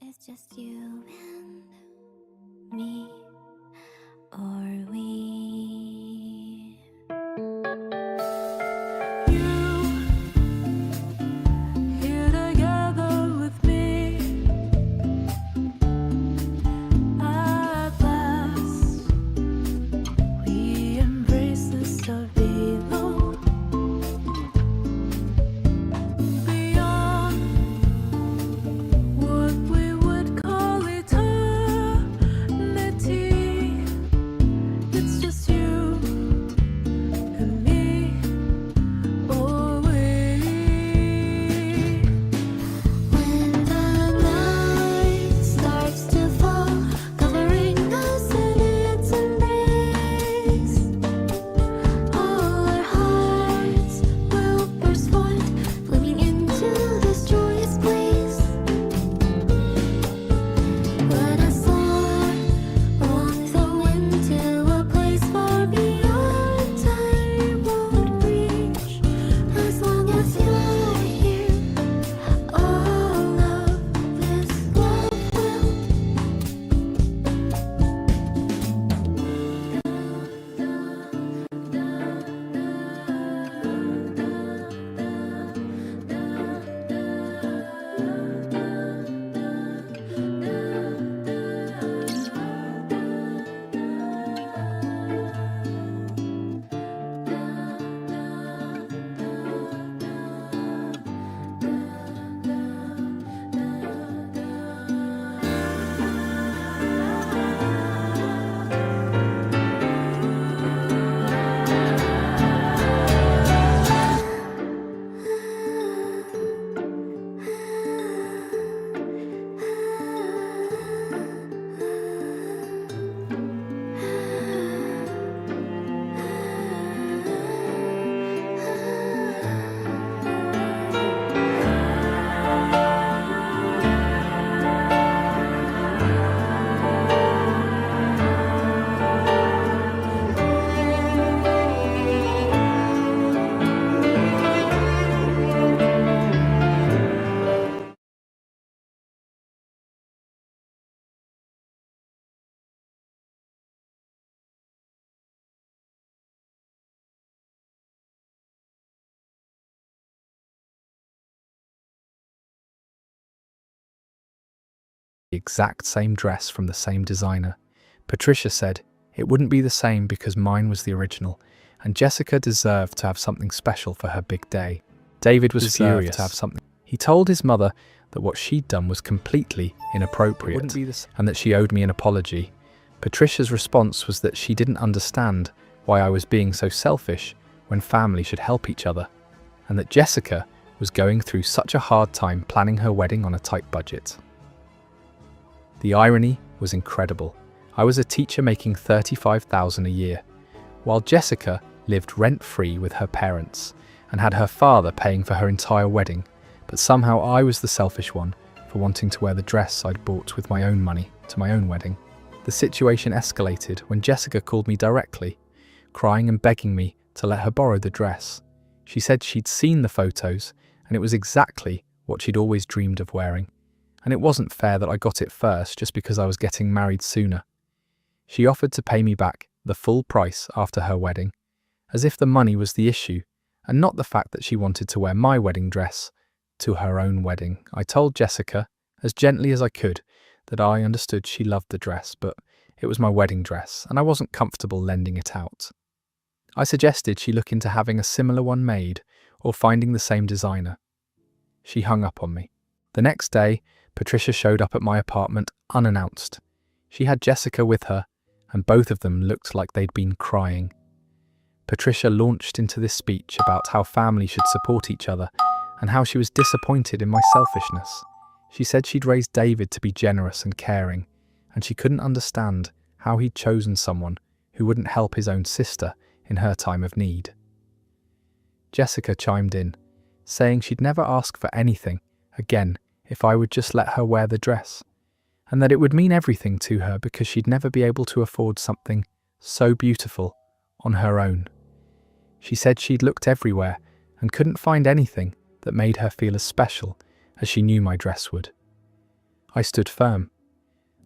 It's just you and me, or we. You here together with me at last. We embrace the survival beyond what we would call eternity. It's just you and me, or we. When the night starts to fall, covering us in its embrace, all our hearts will burst forth, blooming into this joyous place. But a soar along the wind to a place far beyond time won't reach. As long as you're here, all of this love will. The exact same dress from the same designer. Patricia said it wouldn't be the same because mine was the original, and Jessica deserved to have something special for her big day. David was furious to have something. He told his mother that what she'd done was completely inappropriate and that she owed me an apology. Patricia's response was that she didn't understand why I was being so selfish when family should help each other, and that Jessica was going through such a hard time planning her wedding on a tight budget. The irony was incredible. I was a teacher making $35,000 a year, while Jessica lived rent-free with her parents and had her father paying for her entire wedding, but somehow I was the selfish one for wanting to wear the dress I'd bought with my own money to my own wedding. The situation escalated when Jessica called me directly, crying and begging me to let her borrow the dress. She said she'd seen the photos and it was exactly what she'd always dreamed of wearing. And it wasn't fair that I got it first just because I was getting married sooner. She offered to pay me back the full price after her wedding, as if the money was the issue, and not the fact that she wanted to wear my wedding dress to her own wedding. I told Jessica, as gently as I could, that I understood she loved the dress, but it was my wedding dress, and I wasn't comfortable lending it out. I suggested she look into having a similar one made, or finding the same designer. She hung up on me. The next day, Patricia showed up at my apartment unannounced. She had Jessica with her, and both of them looked like they'd been crying. Patricia launched into this speech about how family should support each other and how she was disappointed in my selfishness. She said she'd raised David to be generous and caring, and she couldn't understand how he'd chosen someone who wouldn't help his own sister in her time of need. Jessica chimed in, saying she'd never ask for anything again if I would just let her wear the dress, and that it would mean everything to her because she'd never be able to afford something so beautiful on her own. She said she'd looked everywhere and couldn't find anything that made her feel as special as she knew my dress would. I stood firm.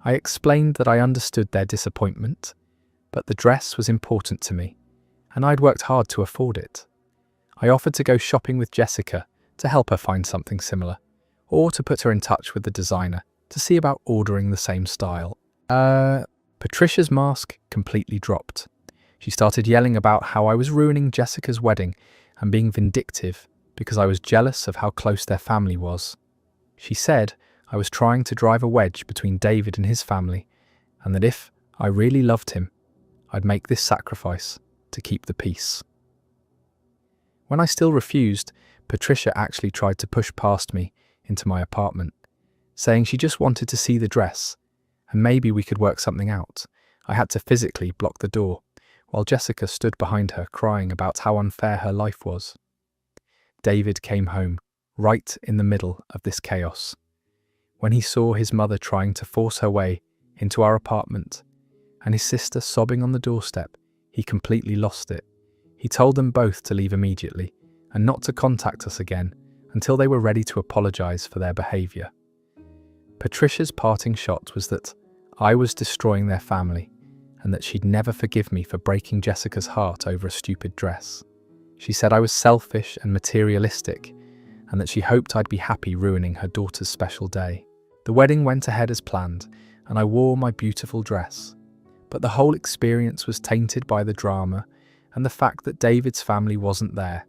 I explained that I understood their disappointment, but the dress was important to me, and I'd worked hard to afford it. I offered to go shopping with Jessica to help her find something similar, or to put her in touch with the designer to see about ordering the same style. Patricia's mask completely dropped. She started yelling about how I was ruining Jessica's wedding and being vindictive because I was jealous of how close their family was. She said I was trying to drive a wedge between David and his family, and that if I really loved him, I'd make this sacrifice to keep the peace. When I still refused, Patricia actually tried to push past me into my apartment, saying she just wanted to see the dress, and maybe we could work something out. I had to physically block the door, while Jessica stood behind her crying about how unfair her life was. David came home, right in the middle of this chaos. When he saw his mother trying to force her way into our apartment, and his sister sobbing on the doorstep, he completely lost it. He told them both to leave immediately, and not to contact us again until they were ready to apologize for their behavior. Patricia's parting shot was that I was destroying their family, and that she'd never forgive me for breaking Jessica's heart over a stupid dress. She said I was selfish and materialistic, and that she hoped I'd be happy ruining her daughter's special day. The wedding went ahead as planned, and I wore my beautiful dress. But the whole experience was tainted by the drama and the fact that David's family wasn't there.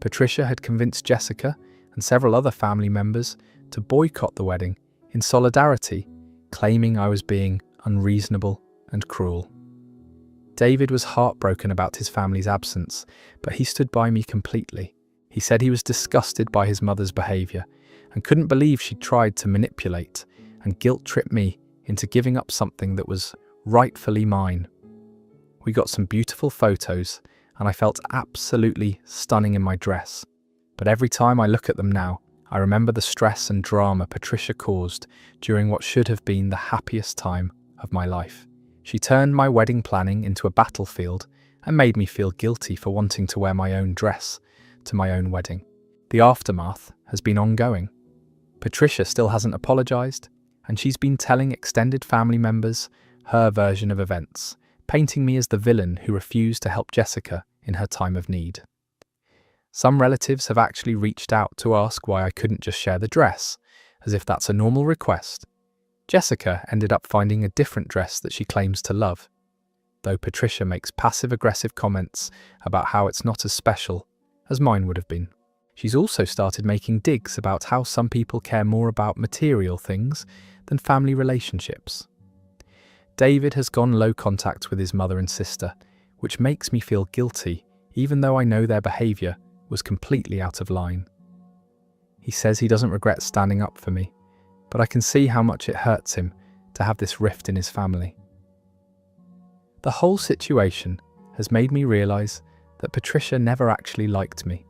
Patricia had convinced Jessica and several other family members to boycott the wedding in solidarity, claiming I was being unreasonable and cruel. David was heartbroken about his family's absence, but he stood by me completely. He said he was disgusted by his mother's behavior and couldn't believe she'd tried to manipulate and guilt-trip me into giving up something that was rightfully mine. We got some beautiful photos, and I felt absolutely stunning in my dress. But every time I look at them now, I remember the stress and drama Patricia caused during what should have been the happiest time of my life. She turned my wedding planning into a battlefield and made me feel guilty for wanting to wear my own dress to my own wedding. The aftermath has been ongoing. Patricia still hasn't apologized, and she's been telling extended family members her version of events, painting me as the villain who refused to help Jessica in her time of need. Some relatives have actually reached out to ask why I couldn't just share the dress, as if that's a normal request. Jessica ended up finding a different dress that she claims to love, though Patricia makes passive-aggressive comments about how it's not as special as mine would have been. She's also started making digs about how some people care more about material things than family relationships. David has gone low contact with his mother and sister, which makes me feel guilty, even though I know their behavior was completely out of line. He says he doesn't regret standing up for me, but I can see how much it hurts him to have this rift in his family. The whole situation has made me realize that Patricia never actually liked me.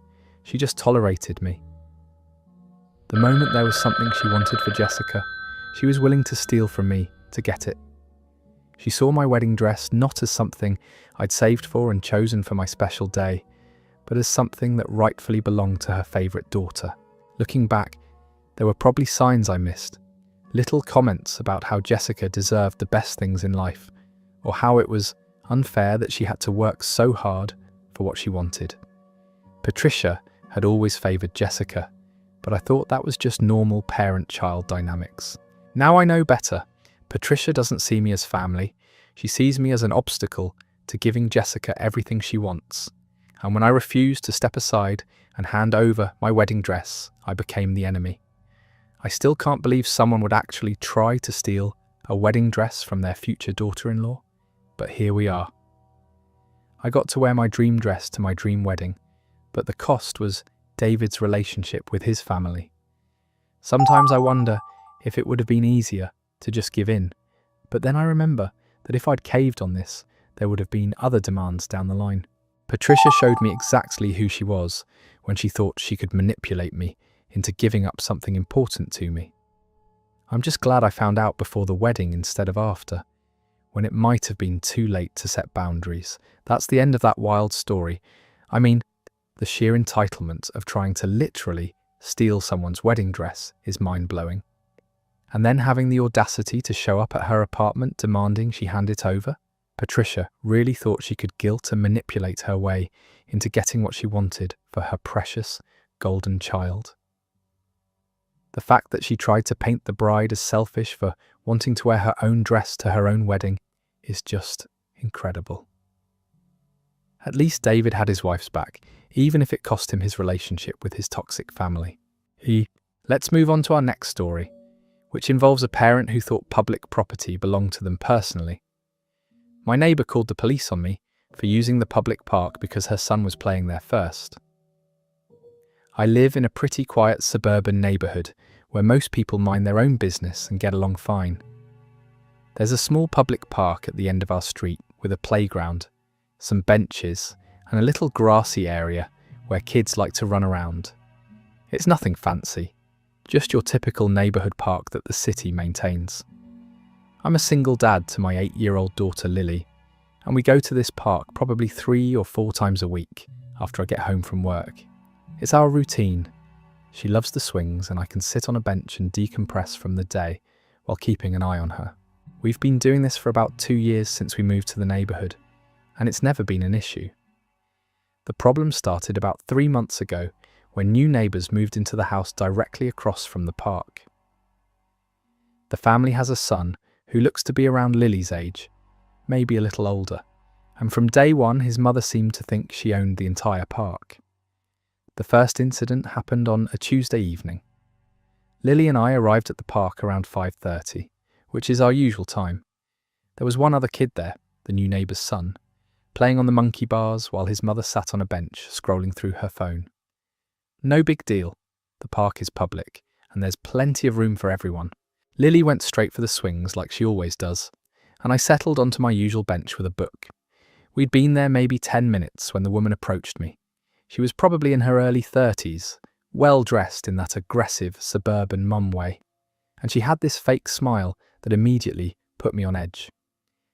She just tolerated me. The moment there was something she wanted for Jessica, she was willing to steal from me to get it. She saw my wedding dress not as something I'd saved for and chosen for my special day, but as something that rightfully belonged to her favourite daughter. Looking back, there were probably signs I missed. Little comments about how Jessica deserved the best things in life, or how it was unfair that she had to work so hard for what she wanted. Patricia had always favoured Jessica, but I thought that was just normal parent-child dynamics. Now I know better. Patricia doesn't see me as family. She sees me as an obstacle to giving Jessica everything she wants. And when I refused to step aside and hand over my wedding dress, I became the enemy. I still can't believe someone would actually try to steal a wedding dress from their future daughter-in-law, but here we are. I got to wear my dream dress to my dream wedding, but the cost was David's relationship with his family. Sometimes I wonder if it would have been easier to just give in, but then I remember that if I'd caved on this, there would have been other demands down the line. Patricia showed me exactly who she was when she thought she could manipulate me into giving up something important to me. I'm just glad I found out before the wedding instead of after, when it might have been too late to set boundaries. That's the end of that wild story. I mean, the sheer entitlement of trying to literally steal someone's wedding dress is mind-blowing. and then having the audacity to show up at her apartment demanding she hand it over? Patricia really thought she could guilt and manipulate her way into getting what she wanted for her precious golden child. The fact that she tried to paint the bride as selfish for wanting to wear her own dress to her own wedding is just incredible. At least David had his wife's back, even if it cost him his relationship with his toxic family. Let's move on to our next story, which involves a parent who thought public property belonged to them personally. My neighbour called the police on me for using the public park because her son was playing there first. I live in a pretty quiet suburban neighbourhood where most people mind their own business and get along fine. There's a small public park at the end of our street with a playground, some benches, and a little grassy area where kids like to run around. It's nothing fancy, just your typical neighbourhood park that the city maintains. I'm a single dad to my 8-year-old daughter Lily, and we go to this park probably 3 or 4 times a week after I get home from work. It's our routine. She loves the swings and I can sit on a bench and decompress from the day while keeping an eye on her. We've been doing this for about 2 years since we moved to the neighbourhood, and it's never been an issue. The problem started about 3 months ago when new neighbours moved into the house directly across from the park. The family has a son who looks to be around Lily's age, maybe a little older, and from day one his mother seemed to think she owned the entire park. The first incident happened on a Tuesday evening. Lily and I arrived at the park around 5:30, which is our usual time. There was one other kid there, the new neighbour's son, playing on the monkey bars while his mother sat on a bench scrolling through her phone. No big deal, the park is public and there's plenty of room for everyone. Lily went straight for the swings like she always does, and I settled onto my usual bench with a book. We'd been there maybe 10 minutes when the woman approached me. She was probably in her early 30s, well dressed in that aggressive suburban mum way, and she had this fake smile that immediately put me on edge.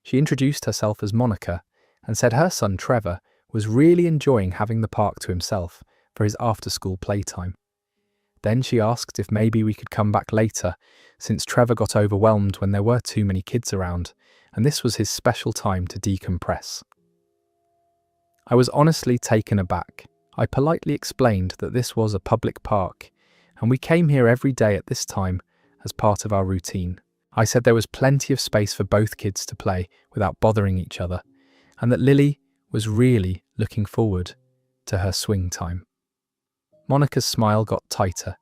She introduced herself as Monica and said her son Trevor was really enjoying having the park to himself for his after-school playtime. Then she asked if maybe we could come back later, since Trevor got overwhelmed when there were too many kids around, and this was his special time to decompress. I was honestly taken aback. I politely explained that this was a public park, and we came here every day at this time as part of our routine. I said there was plenty of space for both kids to play without bothering each other, and that Lily was really looking forward to her swing time. Monica's smile got tighter,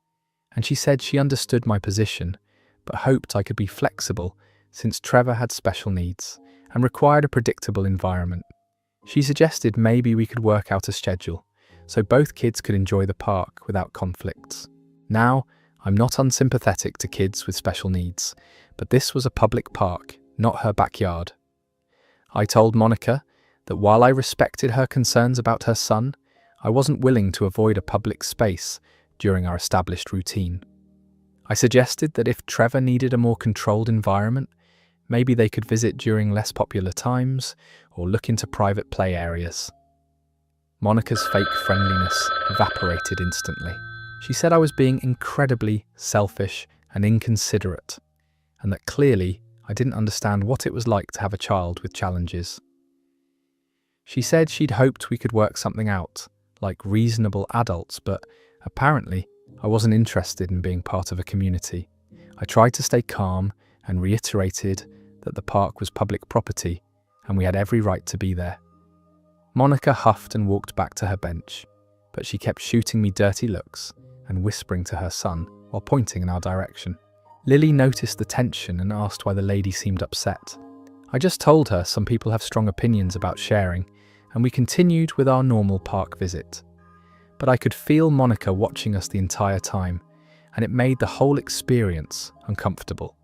and she said she understood my position, but hoped I could be flexible since Trevor had special needs and required a predictable environment. She suggested maybe we could work out a schedule so both kids could enjoy the park without conflicts. Now, I'm not unsympathetic to kids with special needs, but this was a public park, not her backyard. I told Monica that while I respected her concerns about her son, I wasn't willing to avoid a public space during our established routine. I suggested that if Trevor needed a more controlled environment, maybe they could visit during less popular times or look into private play areas. Monica's fake friendliness evaporated instantly. She said I was being incredibly selfish and inconsiderate, and that clearly I didn't understand what it was like to have a child with challenges. She said she'd hoped we could work something out, like reasonable adults, but apparently I wasn't interested in being part of a community. I tried to stay calm and reiterated that the park was public property and we had every right to be there. Monica huffed and walked back to her bench, but she kept shooting me dirty looks and whispering to her son while pointing in our direction. Lily noticed the tension and asked why the lady seemed upset. I just told her some people have strong opinions about sharing, and we continued with our normal park visit. But I could feel Monica watching us the entire time, and it made the whole experience uncomfortable.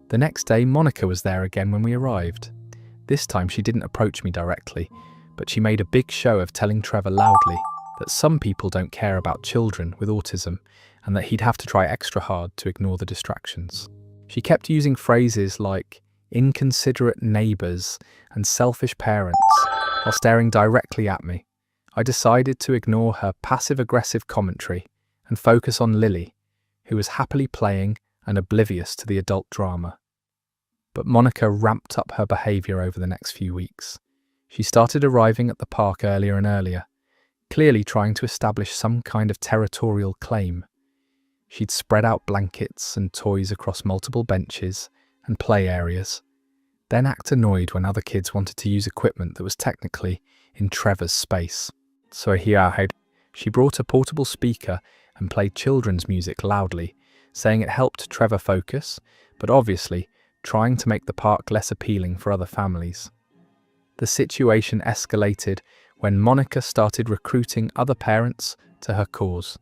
The next day, Monica was there again when we arrived. This time she didn't approach me directly, but she made a big show of telling Trevor loudly that some people don't care about children with autism and that he'd have to try extra hard to ignore the distractions. She kept using phrases like inconsiderate neighbours and selfish parents while staring directly at me. I decided to ignore her passive-aggressive commentary and focus on Lily, who was happily playing and oblivious to the adult drama. But Monica ramped up her behaviour over the next few weeks. She started arriving at the park earlier and earlier, clearly trying to establish some kind of territorial claim. She'd spread out blankets and toys across multiple benches and play areas, then act annoyed when other kids wanted to use equipment that was technically in Trevor's space. So here, she brought a portable speaker and played children's music loudly, saying it helped Trevor focus, but obviously trying to make the park less appealing for other families. The situation escalated when Monica started recruiting other parents to her cause.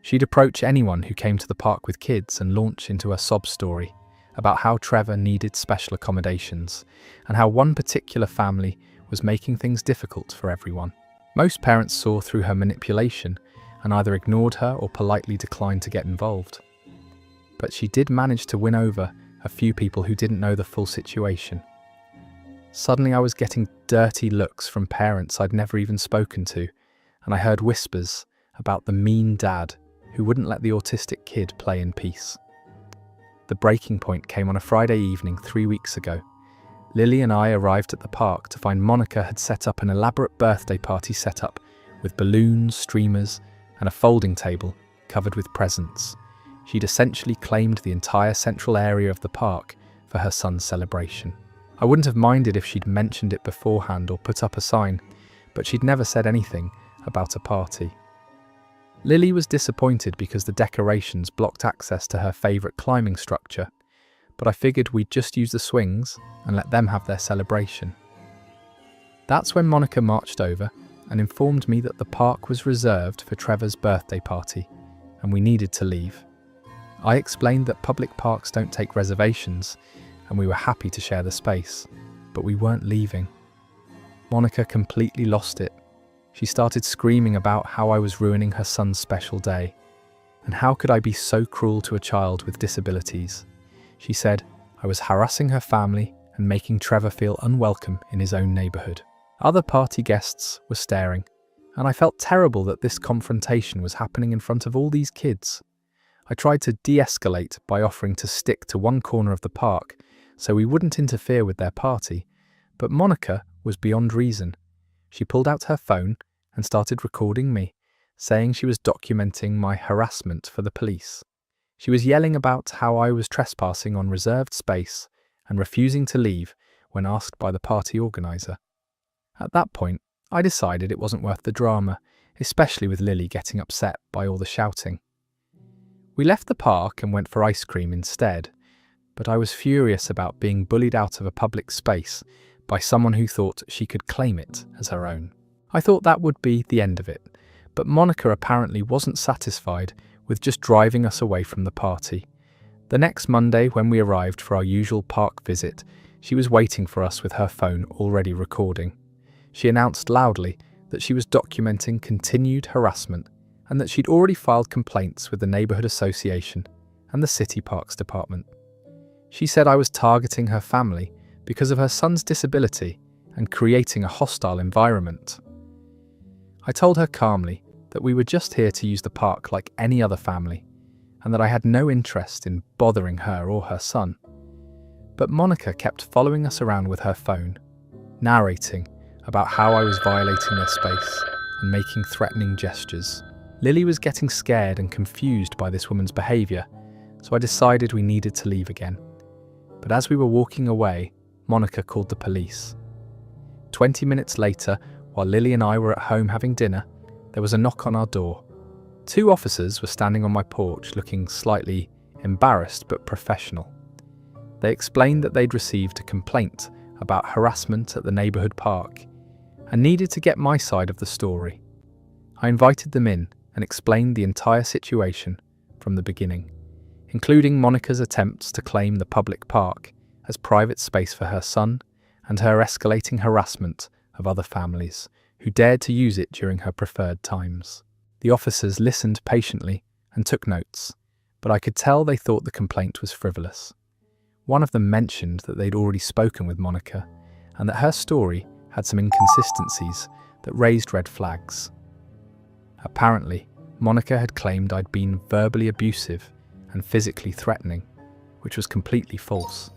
She'd approach anyone who came to the park with kids and launch into a sob story about how Trevor needed special accommodations and how one particular family was making things difficult for everyone. Most parents saw through her manipulation and either ignored her or politely declined to get involved. But she did manage to win over a few people who didn't know the full situation. Suddenly I was getting dirty looks from parents I'd never even spoken to, and I heard whispers about the mean dad who wouldn't let the autistic kid play in peace. The breaking point came on a Friday evening 3 weeks ago. Lily and I arrived at the park to find Monica had set up an elaborate birthday party setup with balloons, streamers, and a folding table covered with presents. She'd essentially claimed the entire central area of the park for her son's celebration. I wouldn't have minded if she'd mentioned it beforehand or put up a sign, but she'd never said anything about a party. Lily was disappointed because the decorations blocked access to her favourite climbing structure, but I figured we'd just use the swings and let them have their celebration. That's when Monica marched over and informed me that the park was reserved for Trevor's birthday party and we needed to leave. I explained that public parks don't take reservations and we were happy to share the space, but we weren't leaving. Monica completely lost it. She started screaming about how I was ruining her son's special day, and how could I be so cruel to a child with disabilities. She said I was harassing her family and making Trevor feel unwelcome in his own neighbourhood. Other party guests were staring, and I felt terrible that this confrontation was happening in front of all these kids. I tried to de-escalate by offering to stick to one corner of the park so we wouldn't interfere with their party, but Monica was beyond reason. She pulled out her phone and started recording me, saying she was documenting my harassment for the police. She was yelling about how I was trespassing on reserved space and refusing to leave when asked by the party organiser. At that point, I decided it wasn't worth the drama, especially with Lily getting upset by all the shouting. We left the park and went for ice cream instead, but I was furious about being bullied out of a public space by someone who thought she could claim it as her own. I thought that would be the end of it, but Monica apparently wasn't satisfied with just driving us away from the party. The next Monday, when we arrived for our usual park visit, she was waiting for us with her phone already recording. She announced loudly that she was documenting continued harassment and that she'd already filed complaints with the neighbourhood association and the city parks department. She said I was targeting her family because of her son's disability and creating a hostile environment. I told her calmly that we were just here to use the park like any other family and that I had no interest in bothering her or her son. But Monica kept following us around with her phone, narrating about how I was violating their space and making threatening gestures. Lily was getting scared and confused by this woman's behaviour, so I decided we needed to leave again. But as we were walking away, Monica called the police. 20 minutes later, while Lily and I were at home having dinner, there was a knock on our door. 2 officers were standing on my porch looking slightly embarrassed but professional. They explained that they'd received a complaint about harassment at the neighbourhood park and needed to get my side of the story. I invited them in and explained the entire situation from the beginning, including Monica's attempts to claim the public park as private space for her son and her escalating harassment of other families who dared to use it during her preferred times. The officers listened patiently and took notes, but I could tell they thought the complaint was frivolous. One of them mentioned that they'd already spoken with Monica and that her story had some inconsistencies that raised red flags. Apparently, Monica had claimed I'd been verbally abusive and physically threatening, which was completely false.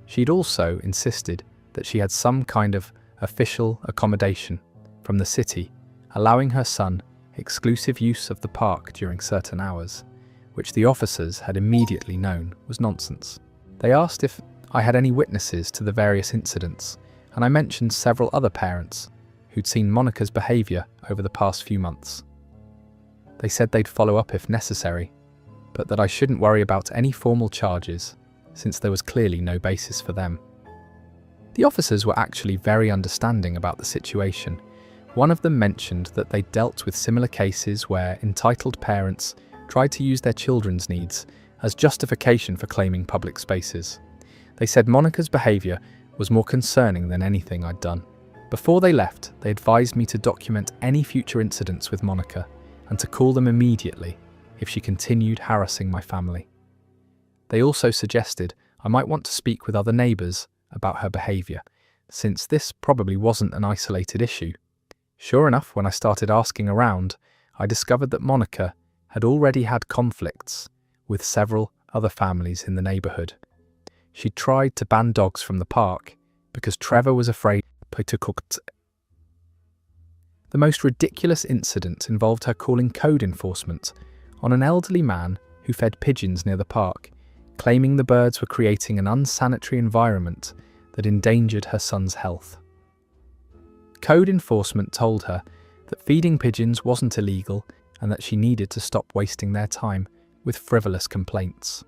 She'd also insisted that she had some kind of official accommodation from the city, allowing her son exclusive use of the park during certain hours, which the officers had immediately known was nonsense. They asked if I had any witnesses to the various incidents, and I mentioned several other parents who'd seen Monica's behaviour over the past few months. They said they'd follow up if necessary, but that I shouldn't worry about any formal charges, since there was clearly no basis for them. The officers were actually very understanding about the situation. One of them mentioned that they dealt with similar cases where entitled parents tried to use their children's needs as justification for claiming public spaces. They said Monica's behaviour was more concerning than anything I'd done. Before they left, they advised me to document any future incidents with Monica and to call them immediately if she continued harassing my family. They also suggested I might want to speak with other neighbours about her behaviour, since this probably wasn't an isolated issue. Sure enough, when I started asking around, I discovered that Monica had already had conflicts with several other families in the neighbourhood. She tried to ban dogs from the park because Trevor was afraid to cook. The most ridiculous incident involved her calling code enforcement on an elderly man who fed pigeons near the park, claiming the birds were creating an unsanitary environment that endangered her son's health. Code enforcement told her that feeding pigeons wasn't illegal and that she needed to stop wasting their time with frivolous complaints.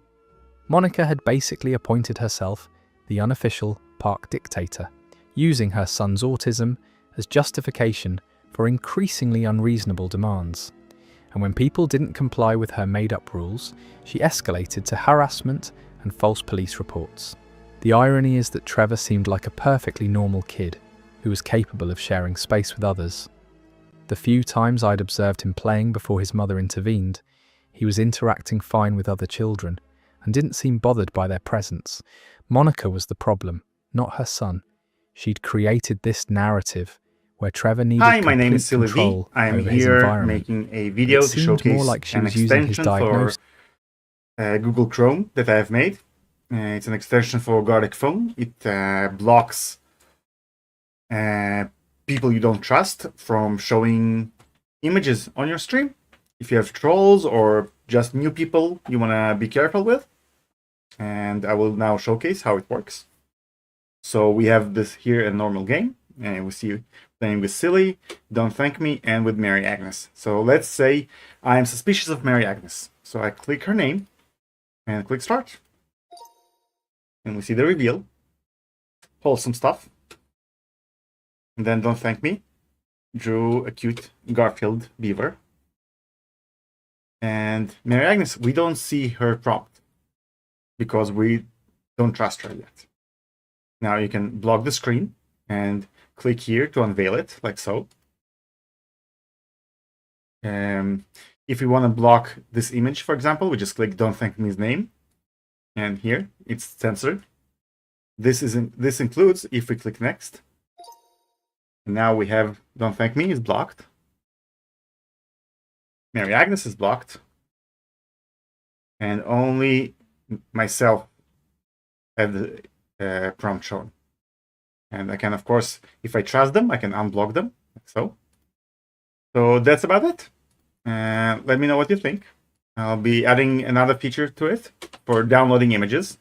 Monica had basically appointed herself the unofficial park dictator, using her son's autism as justification for increasingly unreasonable demands. And when people didn't comply with her made-up rules, she escalated to harassment and false police reports. The irony is that Trevor seemed like a perfectly normal kid who was capable of sharing space with others. The few times I'd observed him playing before his mother intervened, he was interacting fine with other children and didn't seem bothered by their presence. Monica was the problem, not her son. She'd created this narrative where Trevor needed Hi, my name is complete Silly V. control I am over his here environment. making a video It to seemed more showcase like she an was using his extension for diagnosis. Google Chrome that I have made. It's an extension for Gartic Phone. It blocks people you don't trust from showing images on your stream. If you have trolls or just new people you want to be careful with. And I will now showcase how it works. So we have this here a normal game. And we see you playing with Silly, Don't Thank Me, and with Mary Agnes. So let's say I'm suspicious of Mary Agnes. So I click her name and click Start. And we see the reveal. Wholesome stuff. And then Don't Thank Me drew a cute Garfield beaver. And Mary Agnes, we don't see her prompt because we don't trust her yet. Now you can block the screen and click here to unveil it, like so. If we want to block this image, for example, we just click Don't Thank Me's name. And here, it's censored. This includes if we click Next. And now we have Don't Thank Me is blocked. Mary Agnes is blocked. And only myself have the prompt shown. And I can, of course, if I trust them, I can unblock them. So that's about it. Let me know what you think. I'll be adding another feature to it for downloading images.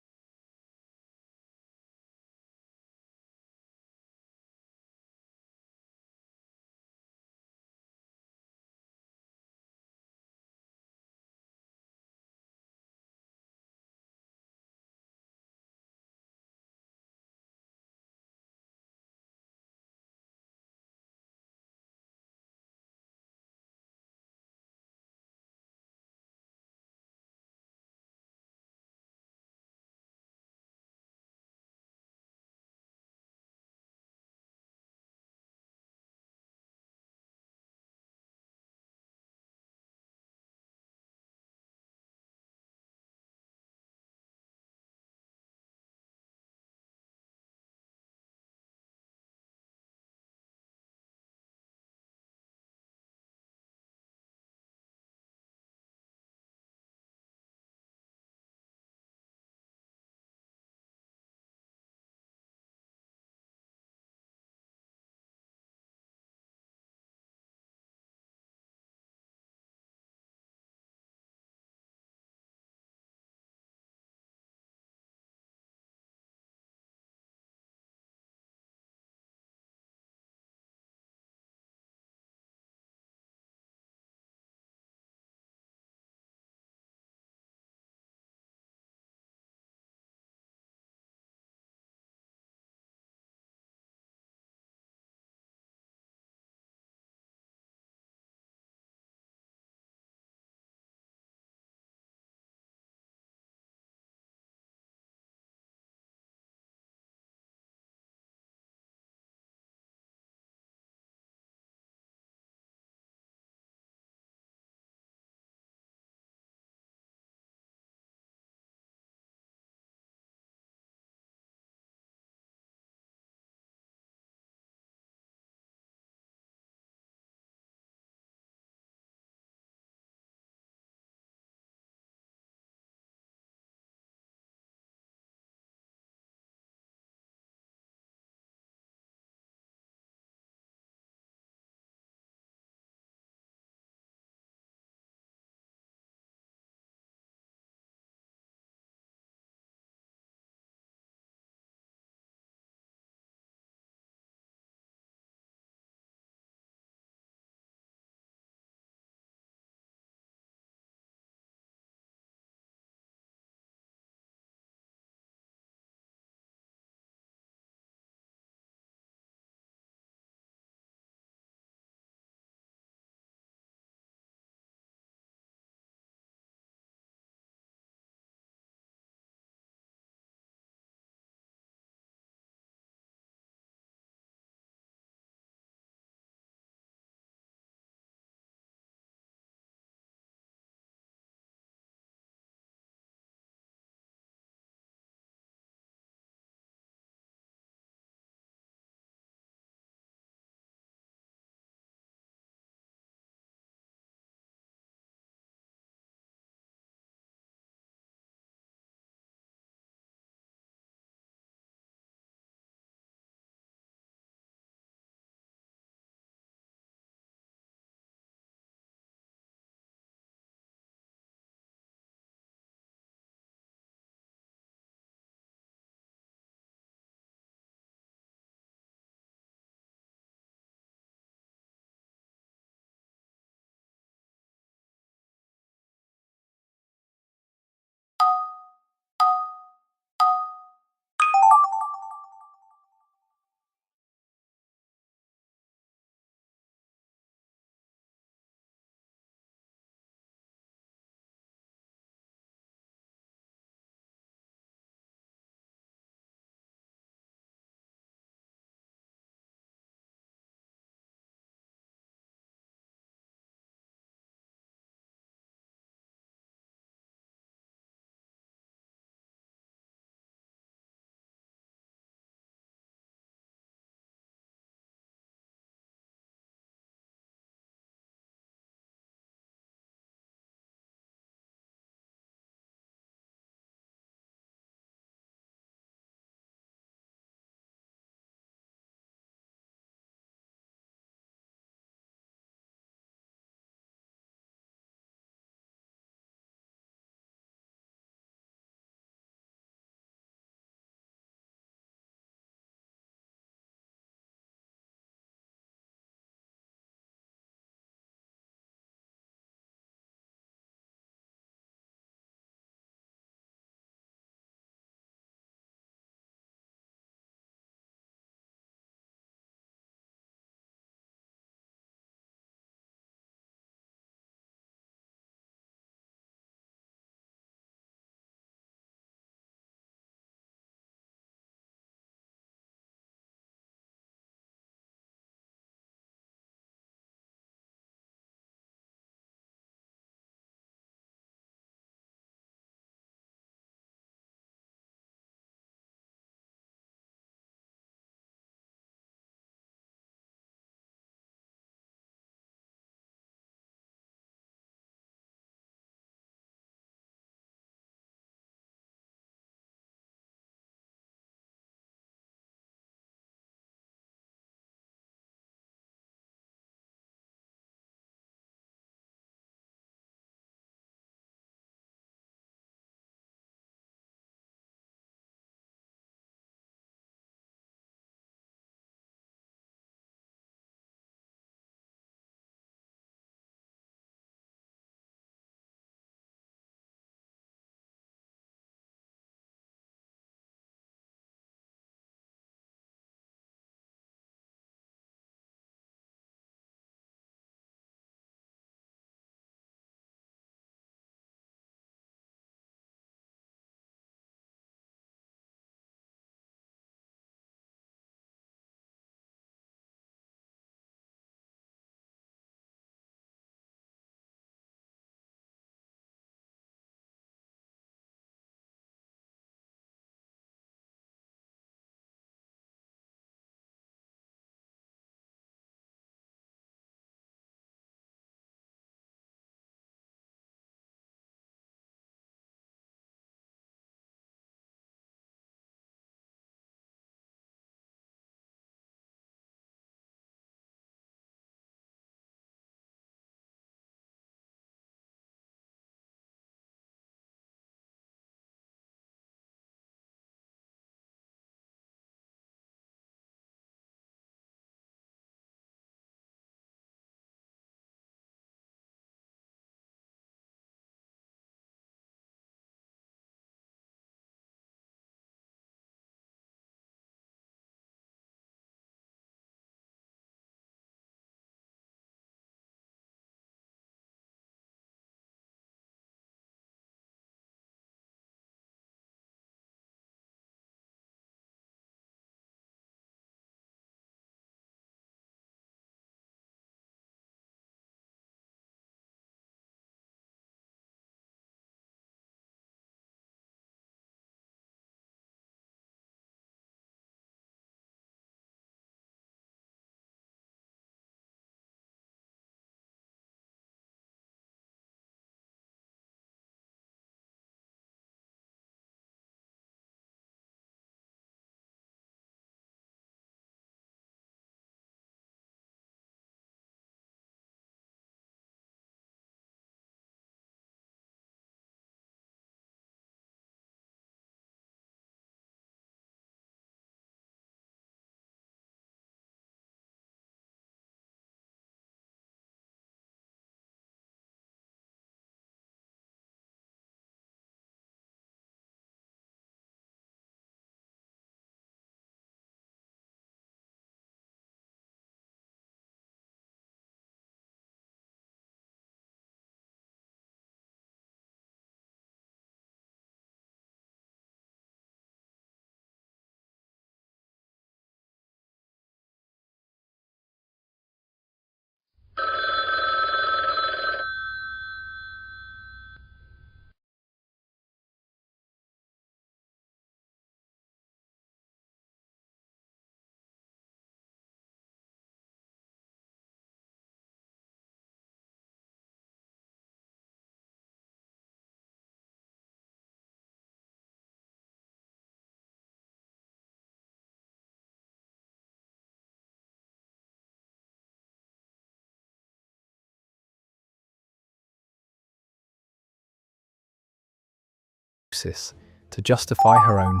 excuses to justify her own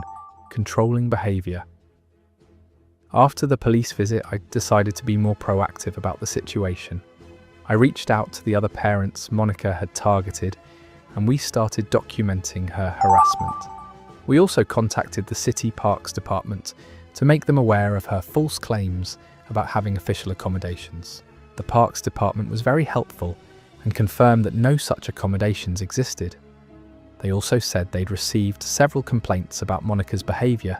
controlling behavior. After the police visit, I decided to be more proactive about the situation. I reached out to the other parents Monica had targeted, and we started documenting her harassment. We also contacted the City Parks Department to make them aware of her false claims about having official accommodations. The Parks Department was very helpful and confirmed that no such accommodations existed. They also said they'd received several complaints about Monica's behaviour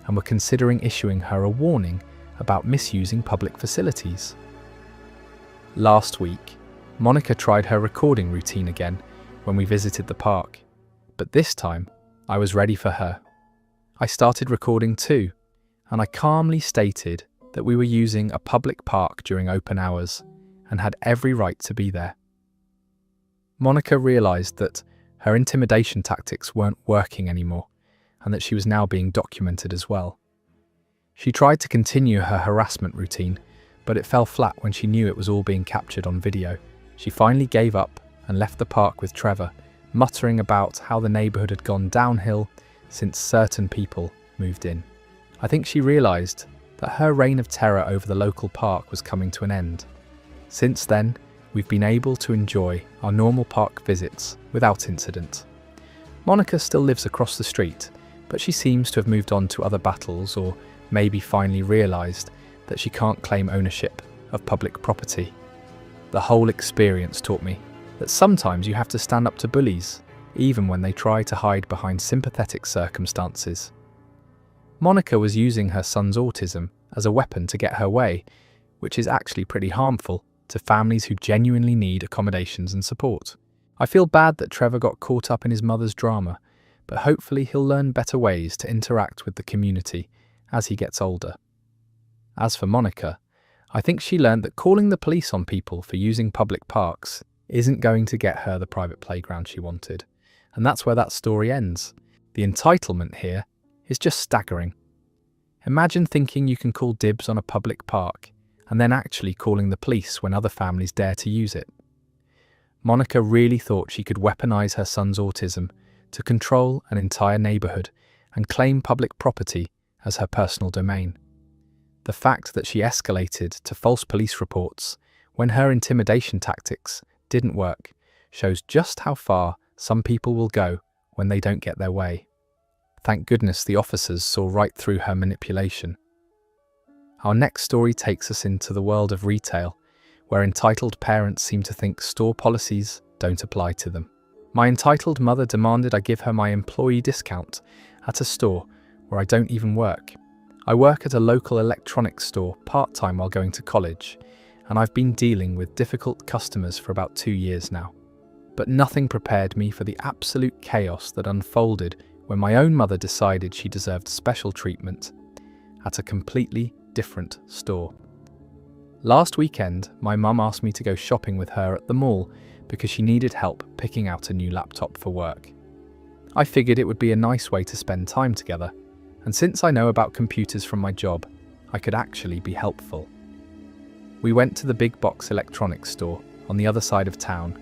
and were considering issuing her a warning about misusing public facilities. Last week, Monica tried her recording routine again when we visited the park, but this time I was ready for her. I started recording too, and I calmly stated that we were using a public park during open hours and had every right to be there. Monica realised that her intimidation tactics weren't working anymore and that she was now being documented as well. She tried to continue her harassment routine, but it fell flat when she knew it was all being captured on video. She finally gave up and left the park with Trevor, muttering about how the neighbourhood had gone downhill since certain people moved in. I think she realised that her reign of terror over the local park was coming to an end. Since then, we've been able to enjoy our normal park visits without incident. Monica still lives across the street, but she seems to have moved on to other battles, or maybe finally realised that she can't claim ownership of public property. The whole experience taught me that sometimes you have to stand up to bullies, even when they try to hide behind sympathetic circumstances. Monica was using her son's autism as a weapon to get her way, which is actually pretty harmful to families who genuinely need accommodations and support. I feel bad that Trevor got caught up in his mother's drama, but hopefully he'll learn better ways to interact with the community as he gets older. As for Monica, I think she learned that calling the police on people for using public parks isn't going to get her the private playground she wanted, and that's where that story ends. The entitlement here is just staggering. Imagine thinking you can call dibs on a public park and then actually calling the police when other families dare to use it. Monica really thought she could weaponize her son's autism to control an entire neighborhood and claim public property as her personal domain. The fact that she escalated to false police reports when her intimidation tactics didn't work shows just how far some people will go when they don't get their way. Thank goodness the officers saw right through her manipulation. Our next story takes us into the world of retail, where entitled parents seem to think store policies don't apply to them. My entitled mother demanded I give her my employee discount at a store where I don't even work. I work at a local electronics store part-time while going to college, and I've been dealing with difficult customers for about 2 years now. But nothing prepared me for the absolute chaos that unfolded when my own mother decided she deserved special treatment at a completely different store. Last weekend, my mum asked me to go shopping with her at the mall because she needed help picking out a new laptop for work. I figured it would be a nice way to spend time together, and since I know about computers from my job, I could actually be helpful. We went to the big box electronics store on the other side of town,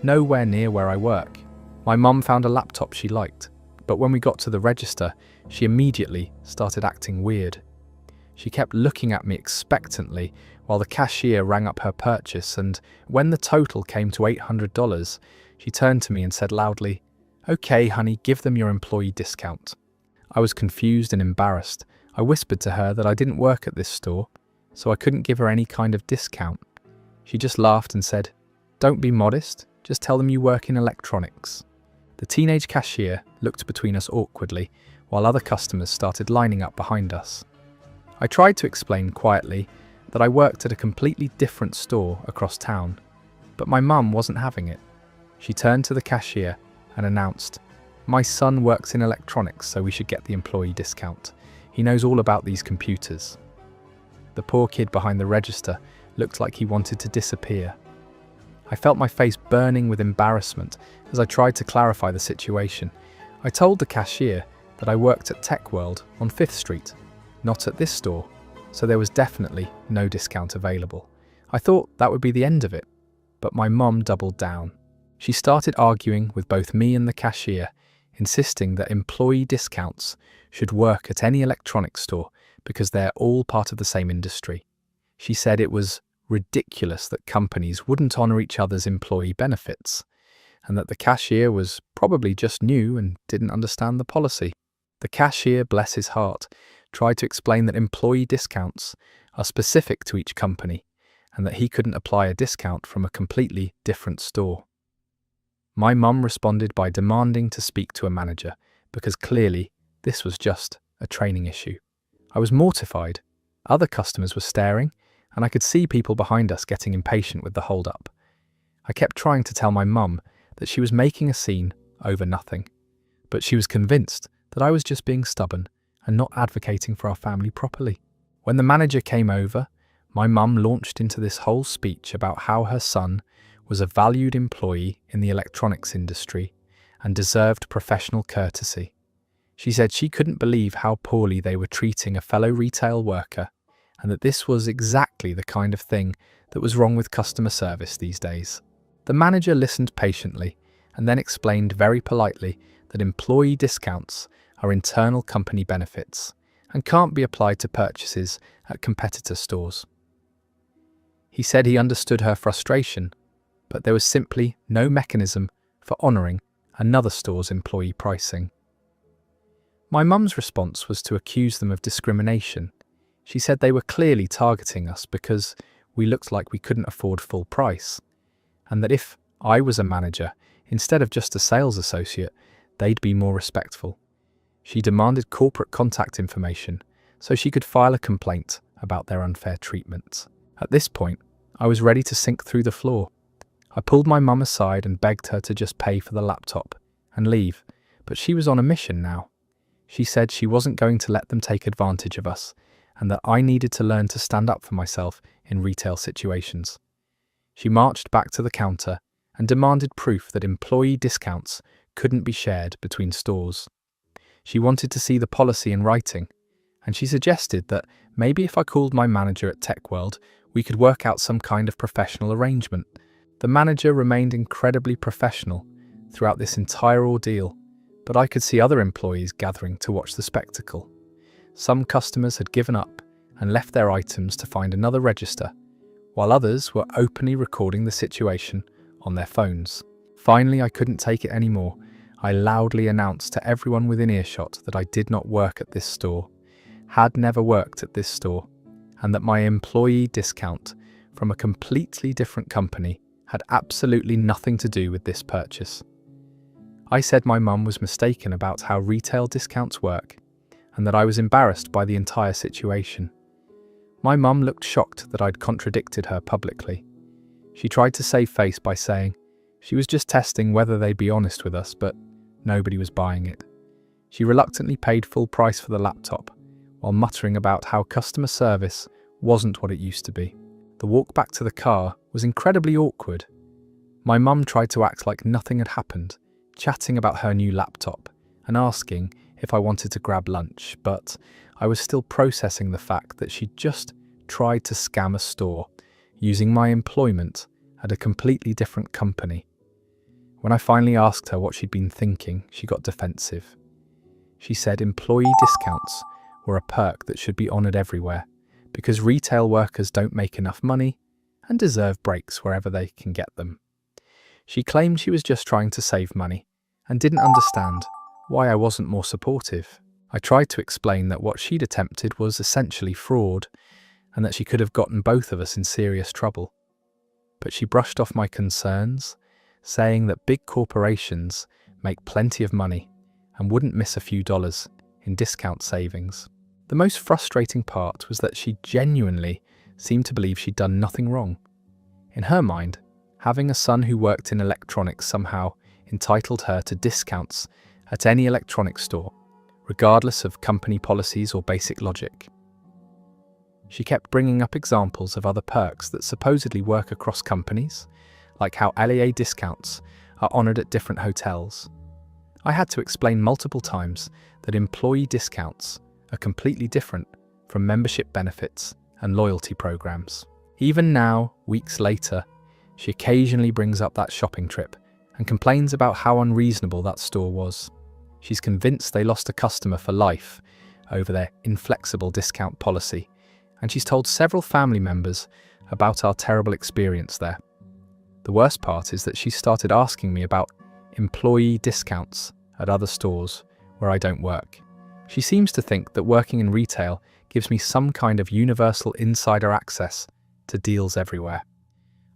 nowhere near where I work. My mum found a laptop she liked, but when we got to the register, she immediately started acting weird. She kept looking at me expectantly while the cashier rang up her purchase, and when the total came to $800, she turned to me and said loudly, "Okay, honey, give them your employee discount." I was confused and embarrassed. I whispered to her that I didn't work at this store, so I couldn't give her any kind of discount. She just laughed and said, "Don't be modest, just tell them you work in electronics." The teenage cashier looked between us awkwardly while other customers started lining up behind us. I tried to explain quietly that I worked at a completely different store across town, but my mum wasn't having it. She turned to the cashier and announced, "My son works in electronics, so we should get the employee discount. He knows all about these computers." The poor kid behind the register looked like he wanted to disappear. I felt my face burning with embarrassment as I tried to clarify the situation. I told the cashier that I worked at Tech World on 5th Street, not at this store, so there was definitely no discount available. I thought that would be the end of it, but my mum doubled down. She started arguing with both me and the cashier, insisting that employee discounts should work at any electronics store because they're all part of the same industry. She said it was ridiculous that companies wouldn't honor each other's employee benefits, and that the cashier was probably just new and didn't understand the policy. The cashier, bless his heart, tried to explain that employee discounts are specific to each company and that he couldn't apply a discount from a completely different store. My mum responded by demanding to speak to a manager because clearly this was just a training issue. I was mortified. Other customers were staring, and I could see people behind us getting impatient with the hold-up. I kept trying to tell my mum that she was making a scene over nothing, but she was convinced that I was just being stubborn and not advocating for our family properly. When the manager came over, my mum launched into this whole speech about how her son was a valued employee in the electronics industry and deserved professional courtesy. She said she couldn't believe how poorly they were treating a fellow retail worker and that this was exactly the kind of thing that was wrong with customer service these days. The manager listened patiently and then explained very politely that employee discounts are internal company benefits and can't be applied to purchases at competitor stores. He said he understood her frustration, but there was simply no mechanism for honouring another store's employee pricing. My mum's response was to accuse them of discrimination. She said they were clearly targeting us because we looked like we couldn't afford full price, and that if I was a manager instead of just a sales associate, they'd be more respectful. She demanded corporate contact information so she could file a complaint about their unfair treatment. At this point, I was ready to sink through the floor. I pulled my mum aside and begged her to just pay for the laptop and leave, but she was on a mission now. She said she wasn't going to let them take advantage of us and that I needed to learn to stand up for myself in retail situations. She marched back to the counter and demanded proof that employee discounts couldn't be shared between stores. She wanted to see the policy in writing, and she suggested that maybe if I called my manager at TechWorld, we could work out some kind of professional arrangement. The manager remained incredibly professional throughout this entire ordeal, but I could see other employees gathering to watch the spectacle. Some customers had given up and left their items to find another register, while others were openly recording the situation on their phones. Finally, I couldn't take it anymore. I loudly announced to everyone within earshot that I did not work at this store, had never worked at this store, and that my employee discount from a completely different company had absolutely nothing to do with this purchase. I said my mum was mistaken about how retail discounts work and that I was embarrassed by the entire situation. My mum looked shocked that I'd contradicted her publicly. She tried to save face by saying she was just testing whether they'd be honest with us, but nobody was buying it. She reluctantly paid full price for the laptop, while muttering about how customer service wasn't what it used to be. The walk back to the car was incredibly awkward. My mum tried to act like nothing had happened, chatting about her new laptop and asking if I wanted to grab lunch, but I was still processing the fact that she'd just tried to scam a store using my employment at a completely different company. When I finally asked her what she'd been thinking, she got defensive. She said employee discounts were a perk that should be honoured everywhere because retail workers don't make enough money and deserve breaks wherever they can get them. She claimed she was just trying to save money and didn't understand why I wasn't more supportive. I tried to explain that what she'd attempted was essentially fraud and that she could have gotten both of us in serious trouble. But she brushed off my concerns, saying that big corporations make plenty of money and wouldn't miss a few dollars in discount savings. The most frustrating part was that she genuinely seemed to believe she'd done nothing wrong. In her mind, having a son who worked in electronics somehow entitled her to discounts at any electronics store, regardless of company policies or basic logic. She kept bringing up examples of other perks that supposedly work across companies, like how LEA discounts are honoured at different hotels. I had to explain multiple times that employee discounts are completely different from membership benefits and loyalty programs. Even now, weeks later, she occasionally brings up that shopping trip and complains about how unreasonable that store was. She's convinced they lost a customer for life over their inflexible discount policy, and she's told several family members about our terrible experience there. The worst part is that she started asking me about employee discounts at other stores where I don't work. She seems to think that working in retail gives me some kind of universal insider access to deals everywhere.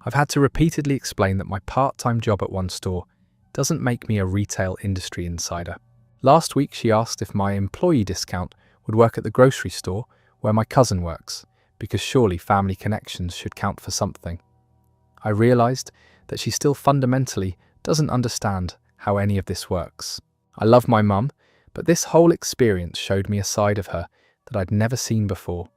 I've had to repeatedly explain that my part-time job at one store doesn't make me a retail industry insider. Last week she asked if my employee discount would work at the grocery store where my cousin works, because surely family connections should count for something. I realised that she still fundamentally doesn't understand how any of this works. I love my mum, but this whole experience showed me a side of her that I'd never seen before.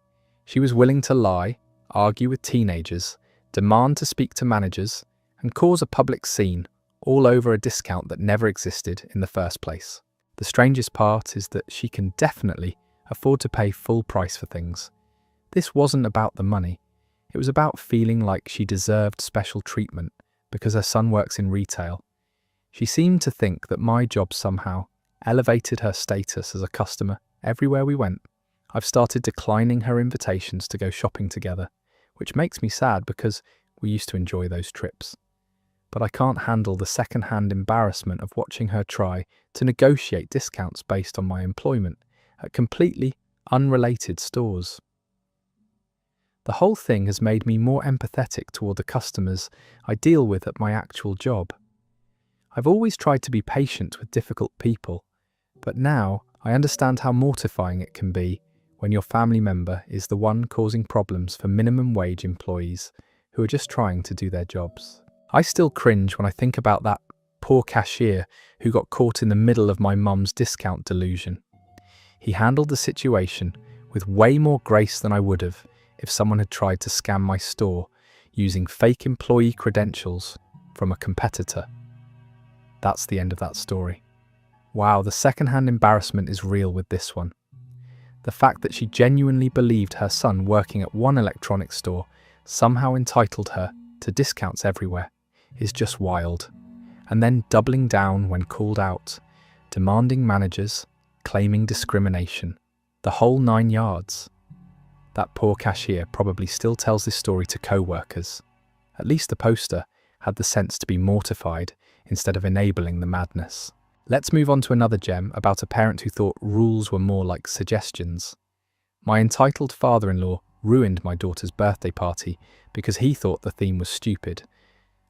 She was willing to lie, argue with teenagers, demand to speak to managers, and cause a public scene, all over a discount that never existed in the first place. The strangest part is that she can definitely afford to pay full price for things. This wasn't about the money. It was about feeling like she deserved special treatment because her son works in retail. She seemed to think that my job somehow elevated her status as a customer everywhere we went. I've started declining her invitations to go shopping together, which makes me sad because we used to enjoy those trips. But I can't handle the second-hand embarrassment of watching her try to negotiate discounts based on my employment at completely unrelated stores. The whole thing has made me more empathetic toward the customers I deal with at my actual job. I've always tried to be patient with difficult people, but now I understand how mortifying it can be when your family member is the one causing problems for minimum wage employees who are just trying to do their jobs. I still cringe when I think about that poor cashier who got caught in the middle of my mum's discount delusion. He handled the situation with way more grace than I would have if someone had tried to scam my store using fake employee credentials from a competitor. That's the end of that story. Wow, the second-hand embarrassment is real with this one. The fact that she genuinely believed her son working at one electronics store somehow entitled her to discounts everywhere is just wild. And then doubling down when called out, demanding managers, claiming discrimination, the whole 9 yards. That poor cashier probably still tells this story to co-workers. At least the poster had the sense to be mortified instead of enabling the madness. Let's move on to another gem about a parent who thought rules were more like suggestions. My entitled father-in-law ruined my daughter's birthday party because he thought the theme was stupid.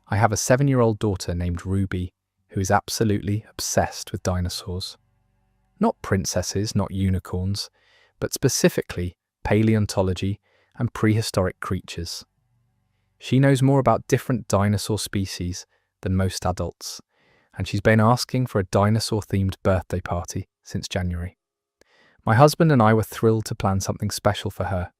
I have a 7-year-old daughter named Ruby who is absolutely obsessed with dinosaurs. Not princesses, not unicorns, but specifically paleontology and prehistoric creatures. She knows more about different dinosaur species than most adults, and she's been asking for a dinosaur-themed birthday party since January. My husband and I were thrilled to plan something special for her.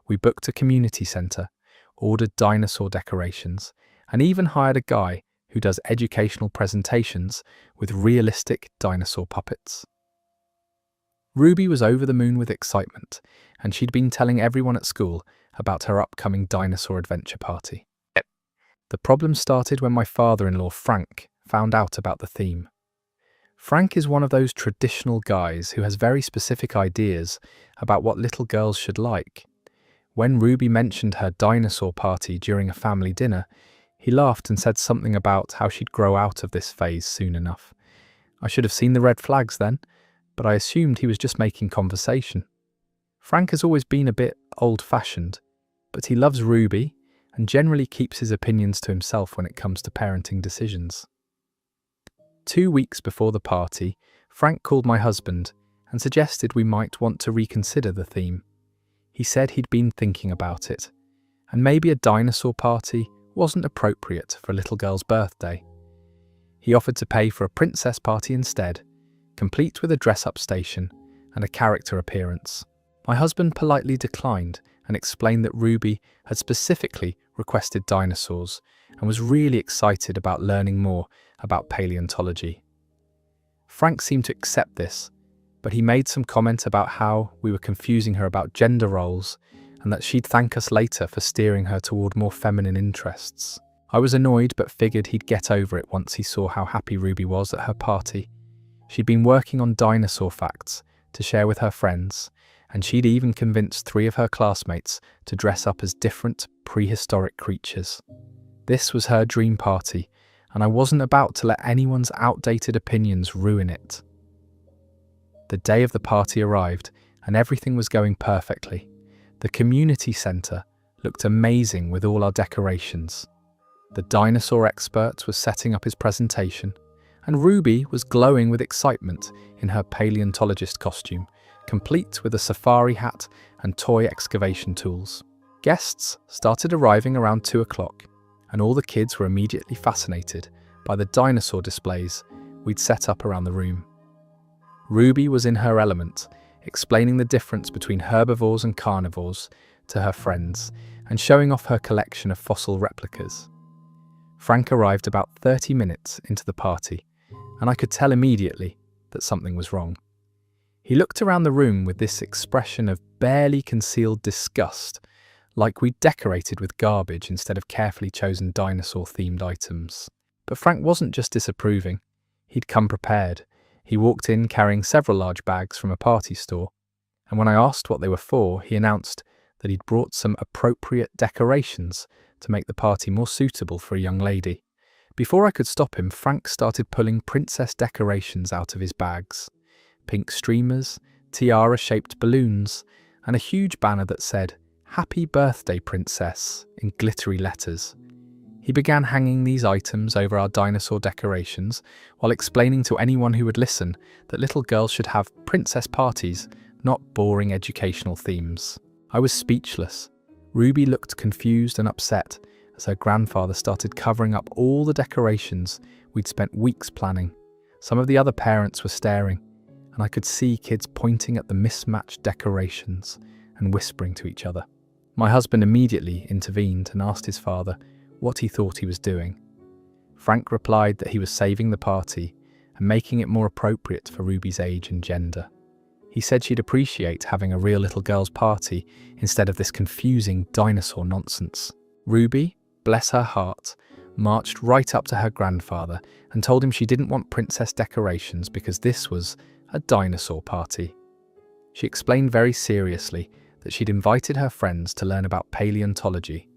We booked a community centre, ordered dinosaur decorations, and even hired a guy who does educational presentations with realistic dinosaur puppets. Ruby was over the moon with excitement, and she'd been telling everyone at school about her upcoming dinosaur adventure party. The problem started when my father-in-law, Frank, found out about the theme. Frank is one of those traditional guys who has very specific ideas about what little girls should like. When Ruby mentioned her dinosaur party during a family dinner, he laughed and said something about how she'd grow out of this phase soon enough. I should have seen the red flags then, but I assumed he was just making conversation. Frank has always been a bit old-fashioned, but he loves Ruby and generally keeps his opinions to himself when it comes to parenting decisions. 2 weeks before the party, Frank called my husband and suggested we might want to reconsider the theme. He said he'd been thinking about it, and maybe a dinosaur party wasn't appropriate for a little girl's birthday. He offered to pay for a princess party instead, complete with a dress-up station and a character appearance. My husband politely declined and explained that Ruby had specifically requested dinosaurs and was really excited about learning more about paleontology. Frank seemed to accept this, but he made some comment about how we were confusing her about gender roles and that she'd thank us later for steering her toward more feminine interests. I was annoyed but figured he'd get over it once he saw how happy Ruby was at her party. She'd been working on dinosaur facts to share with her friends, and she'd even convinced 3 of her classmates to dress up as different prehistoric creatures. This was her dream party, and I wasn't about to let anyone's outdated opinions ruin it. The day of the party arrived, and everything was going perfectly. The community centre looked amazing with all our decorations. The dinosaur expert was setting up his presentation, and Ruby was glowing with excitement in her paleontologist costume, complete with a safari hat and toy excavation tools. Guests started arriving around 2 o'clock, and all the kids were immediately fascinated by the dinosaur displays we'd set up around the room. Ruby was in her element, explaining the difference between herbivores and carnivores to her friends and showing off her collection of fossil replicas. Frank arrived about 30 minutes into the party, and I could tell immediately that something was wrong. He looked around the room with this expression of barely concealed disgust, like we'd decorated with garbage instead of carefully chosen dinosaur-themed items. But Frank wasn't just disapproving. He'd come prepared. He walked in carrying several large bags from a party store, and when I asked what they were for, he announced that he'd brought some appropriate decorations to make the party more suitable for a young lady. Before I could stop him, Frank started pulling princess decorations out of his bags. Pink streamers, tiara-shaped balloons, and a huge banner that said, "Happy Birthday, Princess," in glittery letters. He began hanging these items over our dinosaur decorations while explaining to anyone who would listen that little girls should have princess parties, not boring educational themes. I was speechless. Ruby looked confused and upset as her grandfather started covering up all the decorations we'd spent weeks planning. Some of the other parents were staring, and I could see kids pointing at the mismatched decorations and whispering to each other. My husband immediately intervened and asked his father what he thought he was doing. Frank replied that he was saving the party and making it more appropriate for Ruby's age and gender. He said she'd appreciate having a real little girl's party instead of this confusing dinosaur nonsense. Ruby, bless her heart, marched right up to her grandfather and told him she didn't want princess decorations because this was a dinosaur party. She explained very seriously that she'd invited her friends to learn about paleontology,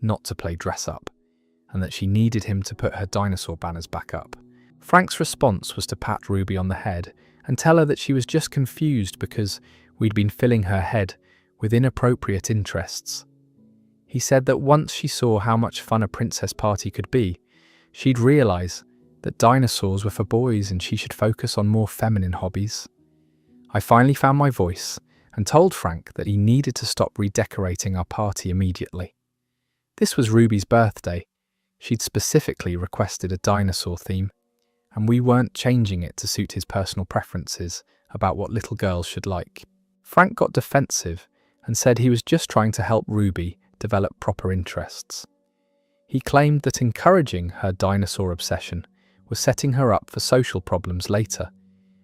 not to play dress-up, and that she needed him to put her dinosaur banners back up. Frank's response was to pat Ruby on the head and tell her that she was just confused because we'd been filling her head with inappropriate interests. He said that once she saw how much fun a princess party could be, she'd realise that dinosaurs were for boys and she should focus on more feminine hobbies. I finally found my voice and told Frank that he needed to stop redecorating our party immediately. This was Ruby's birthday. She'd specifically requested a dinosaur theme, and we weren't changing it to suit his personal preferences about what little girls should like. Frank got defensive and said he was just trying to help Ruby develop proper interests. He claimed that encouraging her dinosaur obsession was setting her up for social problems later,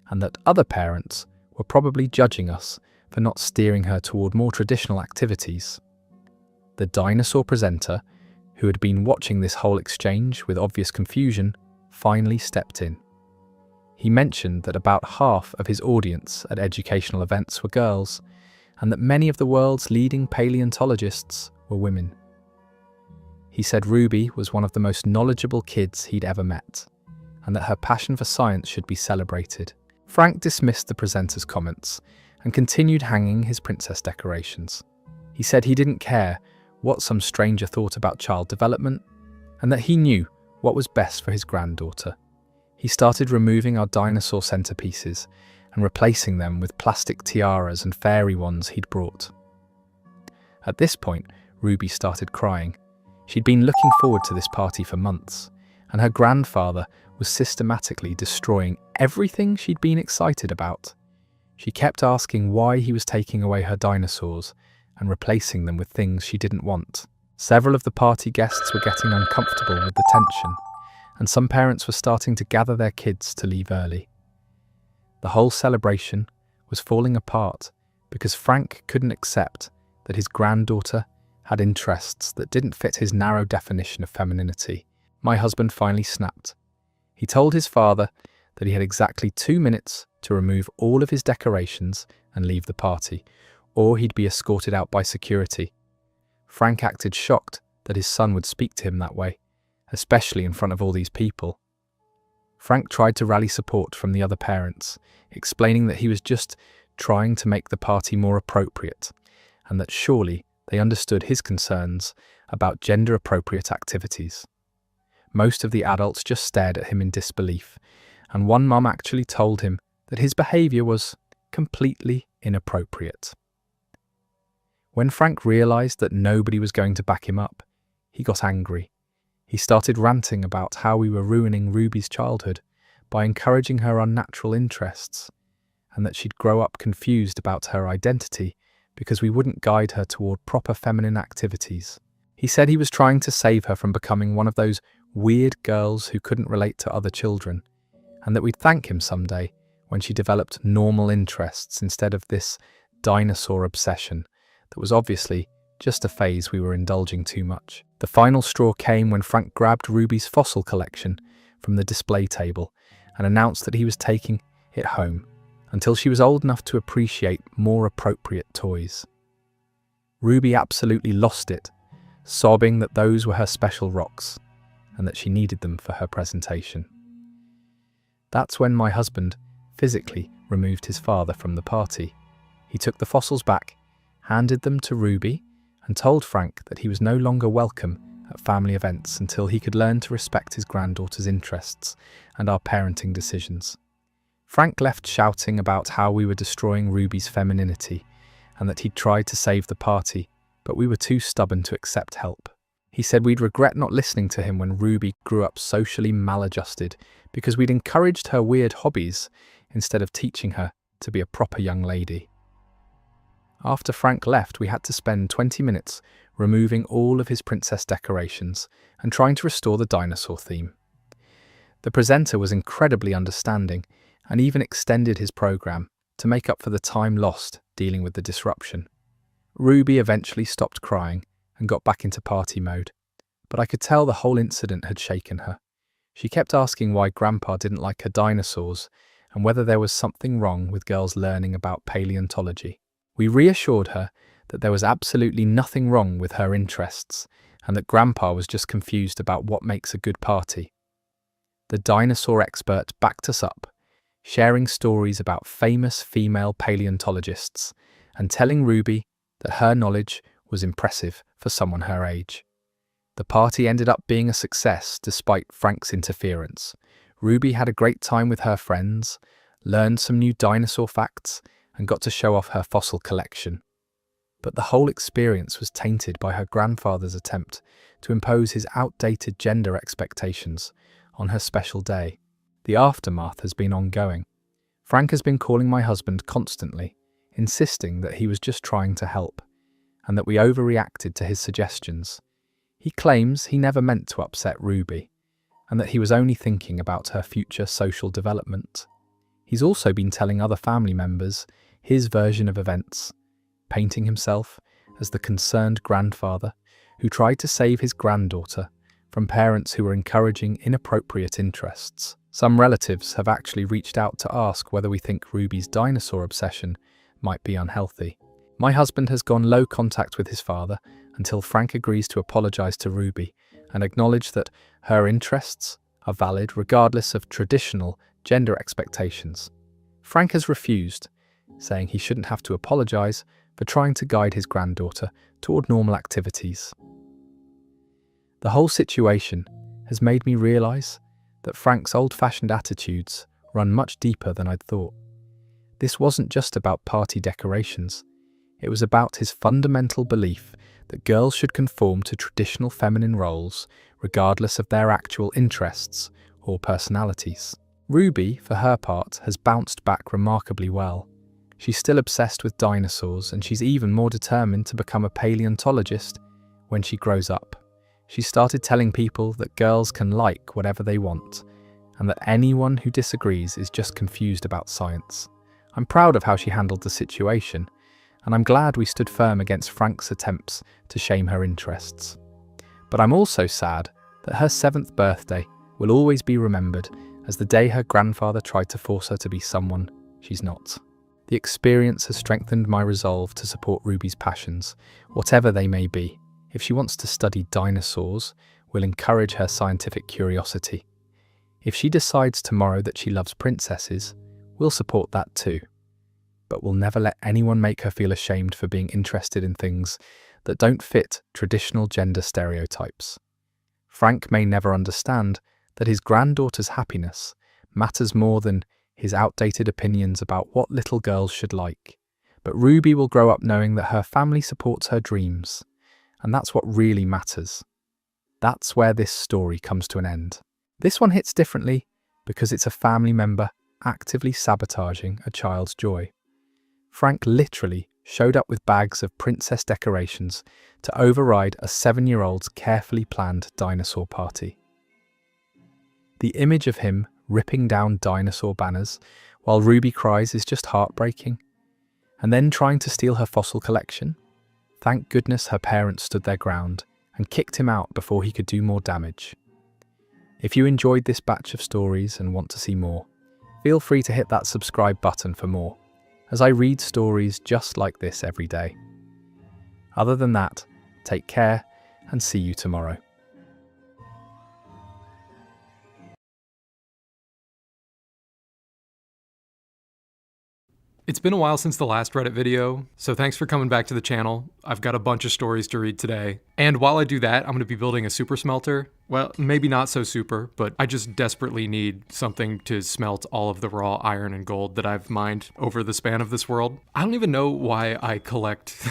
and that other parents were probably judging us for not steering her toward more traditional activities. The dinosaur presenter, who had been watching this whole exchange with obvious confusion, finally stepped in. He mentioned that about half of his audience at educational events were girls, and that many of the world's leading paleontologists were women. He said Ruby was one of the most knowledgeable kids he'd ever met, and that her passion for science should be celebrated. Frank dismissed the presenter's comments and continued hanging his princess decorations. He said he didn't care what some stranger thought about child development, and that he knew what was best for his granddaughter. He started removing our dinosaur centerpieces and replacing them with plastic tiaras and fairy wands he'd brought. At this point, Ruby started crying. She'd been looking forward to this party for months, and her grandfather was systematically destroying everything she'd been excited about. She kept asking why he was taking away her dinosaurs and replacing them with things she didn't want. Several of the party guests were getting uncomfortable with the tension, and some parents were starting to gather their kids to leave early. The whole celebration was falling apart because Frank couldn't accept that his granddaughter had interests that didn't fit his narrow definition of femininity. My husband finally snapped. He told his father that he had exactly 2 minutes to remove all of his decorations and leave the party, or he'd be escorted out by security. Frank acted shocked that his son would speak to him that way, especially in front of all these people. Frank tried to rally support from the other parents, explaining that he was just trying to make the party more appropriate, and that surely they understood his concerns about gender-appropriate activities. Most of the adults just stared at him in disbelief, and one mum actually told him that his behaviour was completely inappropriate. When Frank realised that nobody was going to back him up, he got angry. He started ranting about how we were ruining Ruby's childhood by encouraging her unnatural interests, and that she'd grow up confused about her identity because we wouldn't guide her toward proper feminine activities. He said he was trying to save her from becoming one of those weird girls who couldn't relate to other children, and that we'd thank him someday when she developed normal interests instead of this dinosaur obsession that was obviously just a phase we were indulging too much. The final straw came when Frank grabbed Ruby's fossil collection from the display table and announced that he was taking it home until she was old enough to appreciate more appropriate toys. Ruby absolutely lost it, sobbing that those were her special rocks and that she needed them for her presentation. That's when my husband physically removed his father from the party. He took the fossils back, handed them to Ruby, and told Frank that he was no longer welcome at family events until he could learn to respect his granddaughter's interests and our parenting decisions. Frank left shouting about how we were destroying Ruby's femininity and that he'd tried to save the party, but we were too stubborn to accept help. He said we'd regret not listening to him when Ruby grew up socially maladjusted because we'd encouraged her weird hobbies instead of teaching her to be a proper young lady. After Frank left, we had to spend 20 minutes removing all of his princess decorations and trying to restore the dinosaur theme. The presenter was incredibly understanding and even extended his program to make up for the time lost dealing with the disruption. Ruby eventually stopped crying and got back into party mode, but I could tell the whole incident had shaken her. She kept asking why Grandpa didn't like her dinosaurs and whether there was something wrong with girls learning about paleontology. We reassured her that there was absolutely nothing wrong with her interests and that Grandpa was just confused about what makes a good party. The dinosaur expert backed us up, sharing stories about famous female paleontologists and telling Ruby that her knowledge was impressive for someone her age. The party ended up being a success despite Frank's interference. Ruby had a great time with her friends, learned some new dinosaur facts, and got to show off her fossil collection. But the whole experience was tainted by her grandfather's attempt to impose his outdated gender expectations on her special day. The aftermath has been ongoing. Frank has been calling my husband constantly, insisting that he was just trying to help, and that we overreacted to his suggestions. He claims he never meant to upset Ruby, and that he was only thinking about her future social development. He's also been telling other family members his version of events, painting himself as the concerned grandfather who tried to save his granddaughter from parents who were encouraging inappropriate interests. Some relatives have actually reached out to ask whether we think Ruby's dinosaur obsession might be unhealthy. My husband has gone low contact with his father until Frank agrees to apologise to Ruby and acknowledge that her interests are valid regardless of traditional gender expectations. Frank has refused, saying he shouldn't have to apologise for trying to guide his granddaughter toward normal activities. The whole situation has made me realise that Frank's old-fashioned attitudes run much deeper than I'd thought. This wasn't just about party decorations. It was about his fundamental belief that girls should conform to traditional feminine roles regardless of their actual interests or personalities. Ruby, for her part, has bounced back remarkably well. She's still obsessed with dinosaurs, and she's even more determined to become a paleontologist when she grows up. She started telling people that girls can like whatever they want, and that anyone who disagrees is just confused about science. I'm proud of how she handled the situation, and I'm glad we stood firm against Frank's attempts to shame her interests. But I'm also sad that her 7th birthday will always be remembered as the day her grandfather tried to force her to be someone she's not. The experience has strengthened my resolve to support Ruby's passions, whatever they may be. If she wants to study dinosaurs, we'll encourage her scientific curiosity. If she decides tomorrow that she loves princesses, we'll support that too. But we'll never let anyone make her feel ashamed for being interested in things that don't fit traditional gender stereotypes. Frank may never understand that his granddaughter's happiness matters more than his outdated opinions about what little girls should like. But Ruby will grow up knowing that her family supports her dreams, and that's what really matters. That's where this story comes to an end. This one hits differently because it's a family member actively sabotaging a child's joy. Frank literally showed up with bags of princess decorations to override a 7-year-old's carefully planned dinosaur party. The image of him ripping down dinosaur banners while Ruby cries is just heartbreaking. And then trying to steal her fossil collection? Thank goodness her parents stood their ground and kicked him out before he could do more damage. If you enjoyed this batch of stories and want to see more, feel free to hit that subscribe button for more, as I read stories just like this every day. Other than that, take care and see you tomorrow. It's been a while since the last Reddit video, so thanks for coming back to the channel. I've got a bunch of stories to read today. And while I do that, I'm going to be building a super smelter. Well, maybe not so super, but I just desperately need something to smelt all of the raw iron and gold that I've mined over the span of this world. I don't even know why I collect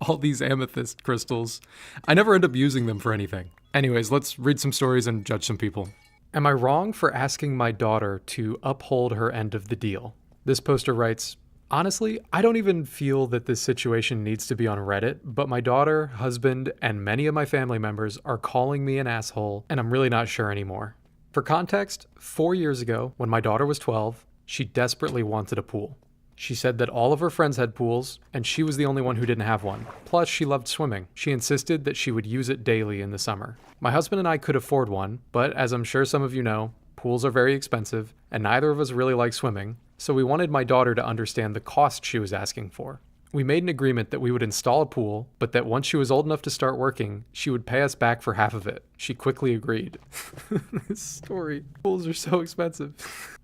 all these amethyst crystals. I never end up using them for anything. Anyways, let's read some stories and judge some people. Am I wrong for asking my daughter to uphold her end of the deal? This poster writes, honestly, I don't even feel that this situation needs to be on Reddit, but my daughter, husband, and many of my family members are calling me an asshole, and I'm really not sure anymore. For context, 4 years ago, when my daughter was 12, she desperately wanted a pool. She said that all of her friends had pools, and she was the only one who didn't have one. Plus, she loved swimming. She insisted that she would use it daily in the summer. My husband and I could afford one, but as I'm sure some of you know, pools are very expensive, and neither of us really like swimming. So we wanted my daughter to understand the cost she was asking for. We made an agreement that we would install a pool, but that once she was old enough to start working, she would pay us back for half of it. She quickly agreed. This story. Pools are so expensive.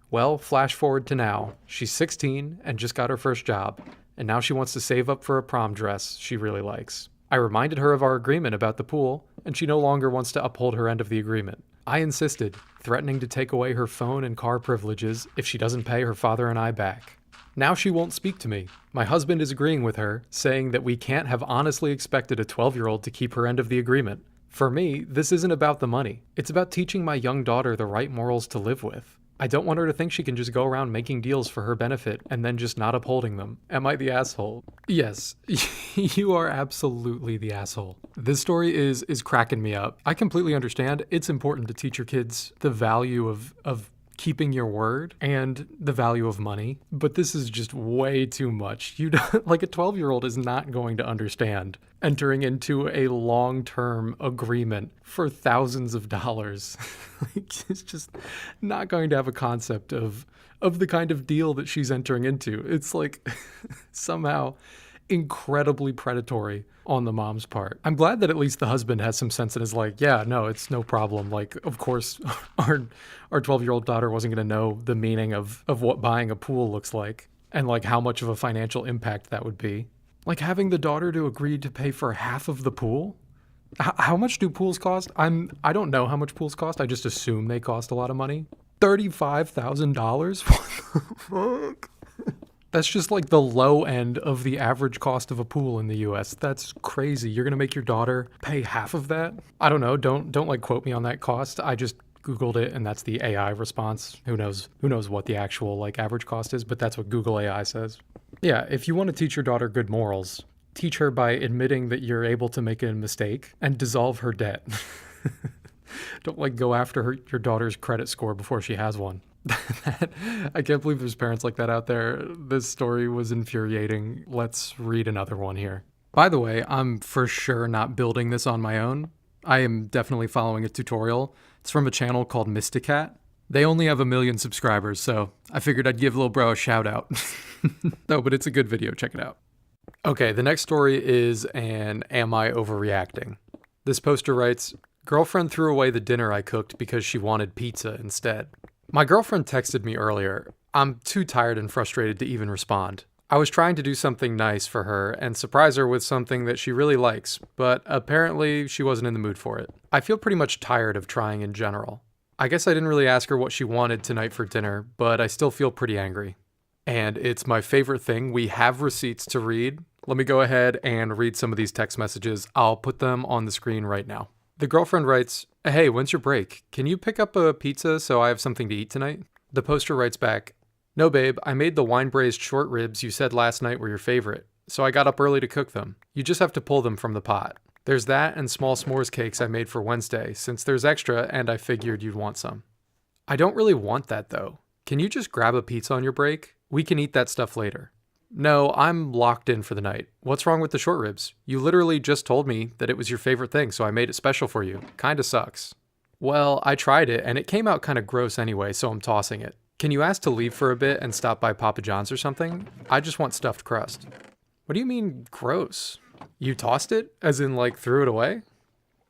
Well, flash forward to now. She's 16 and just got her first job, and now she wants to save up for a prom dress she really likes. I reminded her of our agreement about the pool, and she no longer wants to uphold her end of the agreement. I insisted, threatening to take away her phone and car privileges if she doesn't pay her father and I back. Now she won't speak to me. My husband is agreeing with her, saying that we can't have honestly expected a 12-year-old to keep her end of the agreement. For me, this isn't about the money. It's about teaching my young daughter the right morals to live with. I don't want her to think she can just go around making deals for her benefit and then just not upholding them. Am I the asshole? Yes, you are absolutely the asshole. This story is cracking me up. I completely understand. It's important to teach your kids the value of keeping your word and the value of money, but this is just way too much. You don't, like a 12-year-old is not going to understand entering into a long-term agreement for thousands of dollars. It's just not going to have a concept of the kind of deal that she's entering into. It's like somehow incredibly predatory on the mom's part. I'm glad that at least the husband has some sense and is like, yeah, no, it's no problem. Like, of course, our 12-year-old daughter wasn't going to know the meaning of what buying a pool looks like and like how much of a financial impact that would be. Like having the daughter to agree to pay for half of the pool? How much do pools cost? I don't know how much pools cost. I just assume they cost a lot of money. $35,000? What the fuck? That's just like the low end of the average cost of a pool in the US. That's crazy. You're gonna make your daughter pay half of that? I don't know. Don't like quote me on that cost. I just Googled it and that's the AI response. Who knows what the actual like average cost is, but that's what Google AI says. Yeah, if you want to teach your daughter good morals, teach her by admitting that you're able to make a mistake and dissolve her debt. Don't like go after your daughter's credit score before she has one. I can't believe there's parents like that out there. This story was infuriating. Let's read another one here. By the way, I'm for sure not building this on my own. I am definitely following a tutorial. It's from a channel called Mysticat. They only have 1 million subscribers, so I figured I'd give little bro a shout out. No, but it's a good video. Check it out. Okay, the next story is an Am I Overreacting? This poster writes, girlfriend threw away the dinner I cooked because she wanted pizza instead. My girlfriend texted me earlier. I'm too tired and frustrated to even respond. I was trying to do something nice for her and surprise her with something that she really likes, but apparently she wasn't in the mood for it. I feel pretty much tired of trying in general. I guess I didn't really ask her what she wanted tonight for dinner, but I still feel pretty angry. And it's my favorite thing. We have receipts to read. Let me go ahead and read some of these text messages. I'll put them on the screen right now. The girlfriend writes, hey, when's your break? Can you pick up a pizza so I have something to eat tonight? The poster writes back, no babe, I made the wine braised short ribs you said last night were your favorite, so I got up early to cook them. You just have to pull them from the pot. There's that and small s'mores cakes I made for Wednesday, since there's extra and I figured you'd want some. I don't really want that though. Can you just grab a pizza on your break? We can eat that stuff later. No, I'm locked in for the night. What's wrong with the short ribs? You literally just told me that it was your favorite thing, so I made it special for you. Kinda sucks. Well, I tried it and it came out kinda gross anyway, so I'm tossing it. Can you ask to leave for a bit and stop by Papa John's or something? I just want stuffed crust. What do you mean gross? You tossed it? As in like threw it away?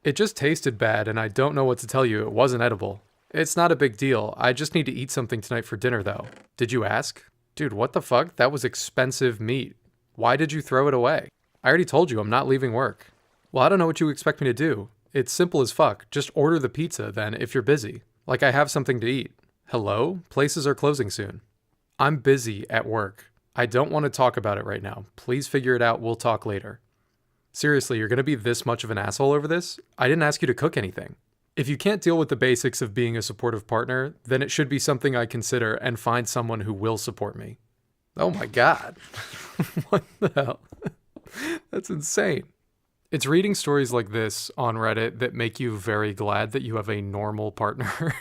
It just tasted bad and I don't know what to tell you. It wasn't edible. It's not a big deal. I just need to eat something tonight for dinner though. Did you ask? Dude, what the fuck? That was expensive meat. Why did you throw it away? I already told you I'm not leaving work. Well, I don't know what you expect me to do. It's simple as fuck. Just order the pizza then if you're busy. Like I have something to eat. Hello? Places are closing soon. I'm busy at work. I don't want to talk about it right now. Please figure it out. We'll talk later. Seriously, you're going to be this much of an asshole over this? I didn't ask you to cook anything. If you can't deal with the basics of being a supportive partner, then it should be something I consider and find someone who will support me. Oh my god. What the hell? That's insane. It's reading stories like this on Reddit that make you very glad that you have a normal partner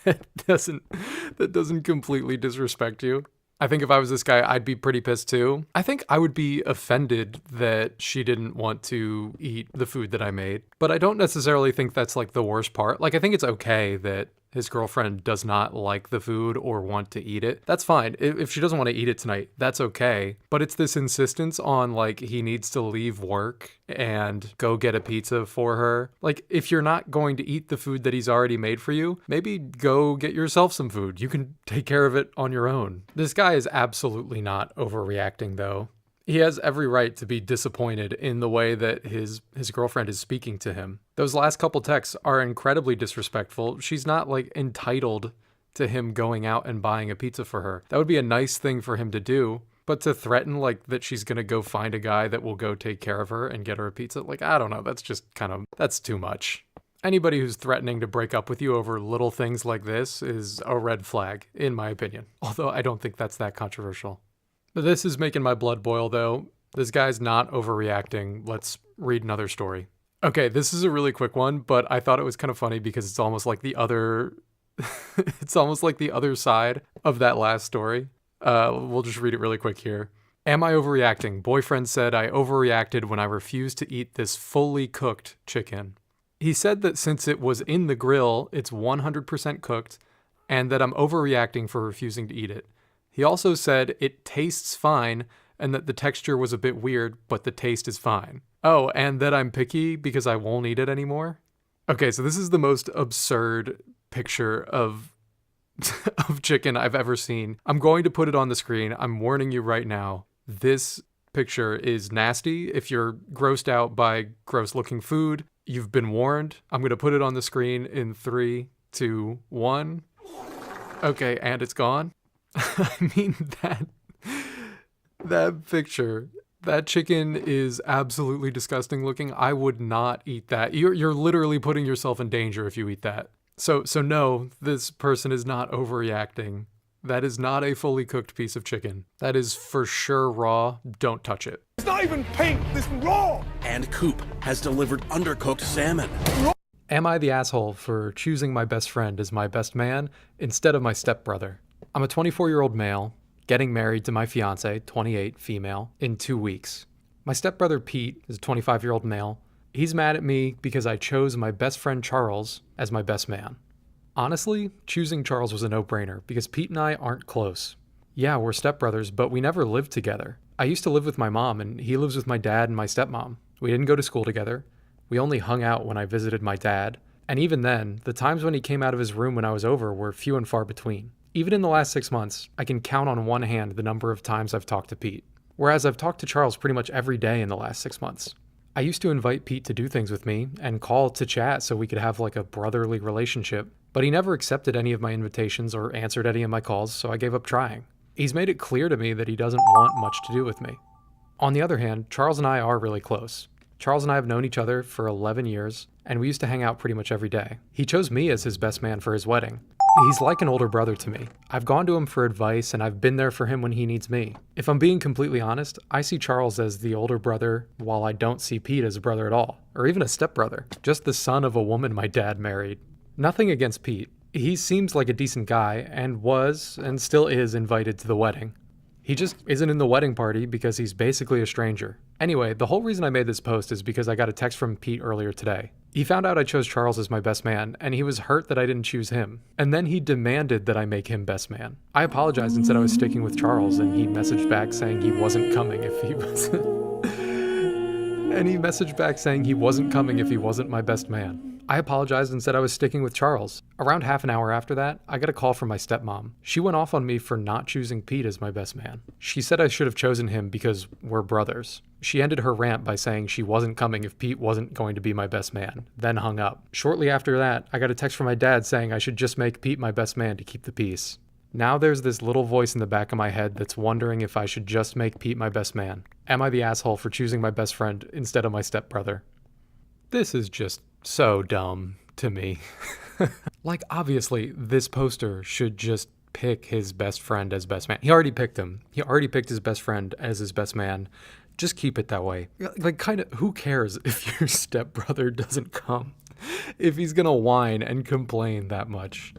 that doesn't completely disrespect you. I think if I was this guy, I'd be pretty pissed too. I think I would be offended that she didn't want to eat the food that I made, but I don't necessarily think that's like the worst part. Like, I think it's okay that his girlfriend does not like the food or want to eat it. That's fine. If she doesn't want to eat it tonight, that's okay. But it's this insistence on like he needs to leave work and go get a pizza for her. Like, if you're not going to eat the food that he's already made for you, maybe go get yourself some food. You can take care of it on your own. This guy is absolutely not overreacting though. He has every right to be disappointed in the way that his girlfriend is speaking to him. Those last couple texts are incredibly disrespectful. She's not like entitled to him going out and buying a pizza for her. That would be a nice thing for him to do, but to threaten like that she's gonna go find a guy that will go take care of her and get her a pizza, like, I don't know, that's just that's too much. Anybody who's threatening to break up with you over little things like this is a red flag, in my opinion. Although I don't think that's that controversial. This is making my blood boil though. This guy's not overreacting. Let's read another story. Okay, this is a really quick one, but I thought it was kind of funny because it's almost like the other it's almost like the other side of that last story. We'll just read it really quick here. Am I overreacting? Boyfriend said I overreacted when I refused to eat this fully cooked chicken. He said that since it was in the grill, it's 100% cooked, and that I'm overreacting for refusing to eat it. He also said it tastes fine and that the texture was a bit weird, but the taste is fine. Oh, and that I'm picky because I won't eat it anymore? Okay, so this is the most absurd picture of chicken I've ever seen. I'm going to put it on the screen. I'm warning you right now. This picture is nasty. If you're grossed out by gross looking food, you've been warned. I'm going to put it on the screen in 3, 2, 1. Okay, and it's gone. I mean, that picture, that chicken is absolutely disgusting looking. I would not eat that. You're literally putting yourself in danger if you eat that. So no, this person is not overreacting. That is not a fully cooked piece of chicken. That is for sure raw. Don't touch it. It's not even pink, this is raw! And Coop has delivered undercooked salmon. Am I the asshole for choosing my best friend as my best man instead of my stepbrother? I'm a 24-year-old male, getting married to my fiance, 28, female, in 2 weeks. My stepbrother Pete is a 25-year-old male. He's mad at me because I chose my best friend Charles as my best man. Honestly, choosing Charles was a no-brainer because Pete and I aren't close. Yeah, we're stepbrothers, but we never lived together. I used to live with my mom, and he lives with my dad and my stepmom. We didn't go to school together. We only hung out when I visited my dad. And even then, the times when he came out of his room when I was over were few and far between. Even in the last 6 months, I can count on one hand the number of times I've talked to Pete. Whereas I've talked to Charles pretty much every day in the last 6 months. I used to invite Pete to do things with me and call to chat so we could have like a brotherly relationship, but he never accepted any of my invitations or answered any of my calls, so I gave up trying. He's made it clear to me that he doesn't want much to do with me. On the other hand, Charles and I are really close. Charles and I have known each other for 11 years, and we used to hang out pretty much every day. He chose me as his best man for his wedding. He's like an older brother to me. I've gone to him for advice, and I've been there for him when he needs me. If I'm being completely honest, I see Charles as the older brother, while I don't see Pete as a brother at all, or even a stepbrother, just the son of a woman my dad married. Nothing against Pete. He seems like a decent guy, and was, and still is, invited to the wedding. He just isn't in the wedding party because he's basically a stranger. Anyway, the whole reason I made this post is because I got a text from Pete earlier today. He found out I chose Charles as my best man, and he was hurt that I didn't choose him. And then he demanded that I make him best man. I apologized and said I was sticking with Charles, and he messaged back saying he wasn't coming if he wasn't. And he messaged back saying he wasn't coming if he wasn't my best man. I apologized and said I was sticking with Charles. Around half an hour after that, I got a call from my stepmom. She went off on me for not choosing Pete as my best man. She said I should have chosen him because we're brothers. She ended her rant by saying she wasn't coming if Pete wasn't going to be my best man, then hung up. Shortly after that, I got a text from my dad saying I should just make Pete my best man to keep the peace. Now there's this little voice in the back of my head that's wondering if I should just make Pete my best man. Am I the asshole for choosing my best friend instead of my stepbrother? This is just so dumb to me. Like, obviously, this poster should just pick his best friend as best man. He already picked him. He already picked his best friend as his best man. Just keep it that way. Like, kind of, who cares if your stepbrother doesn't come? If he's gonna whine and complain that much.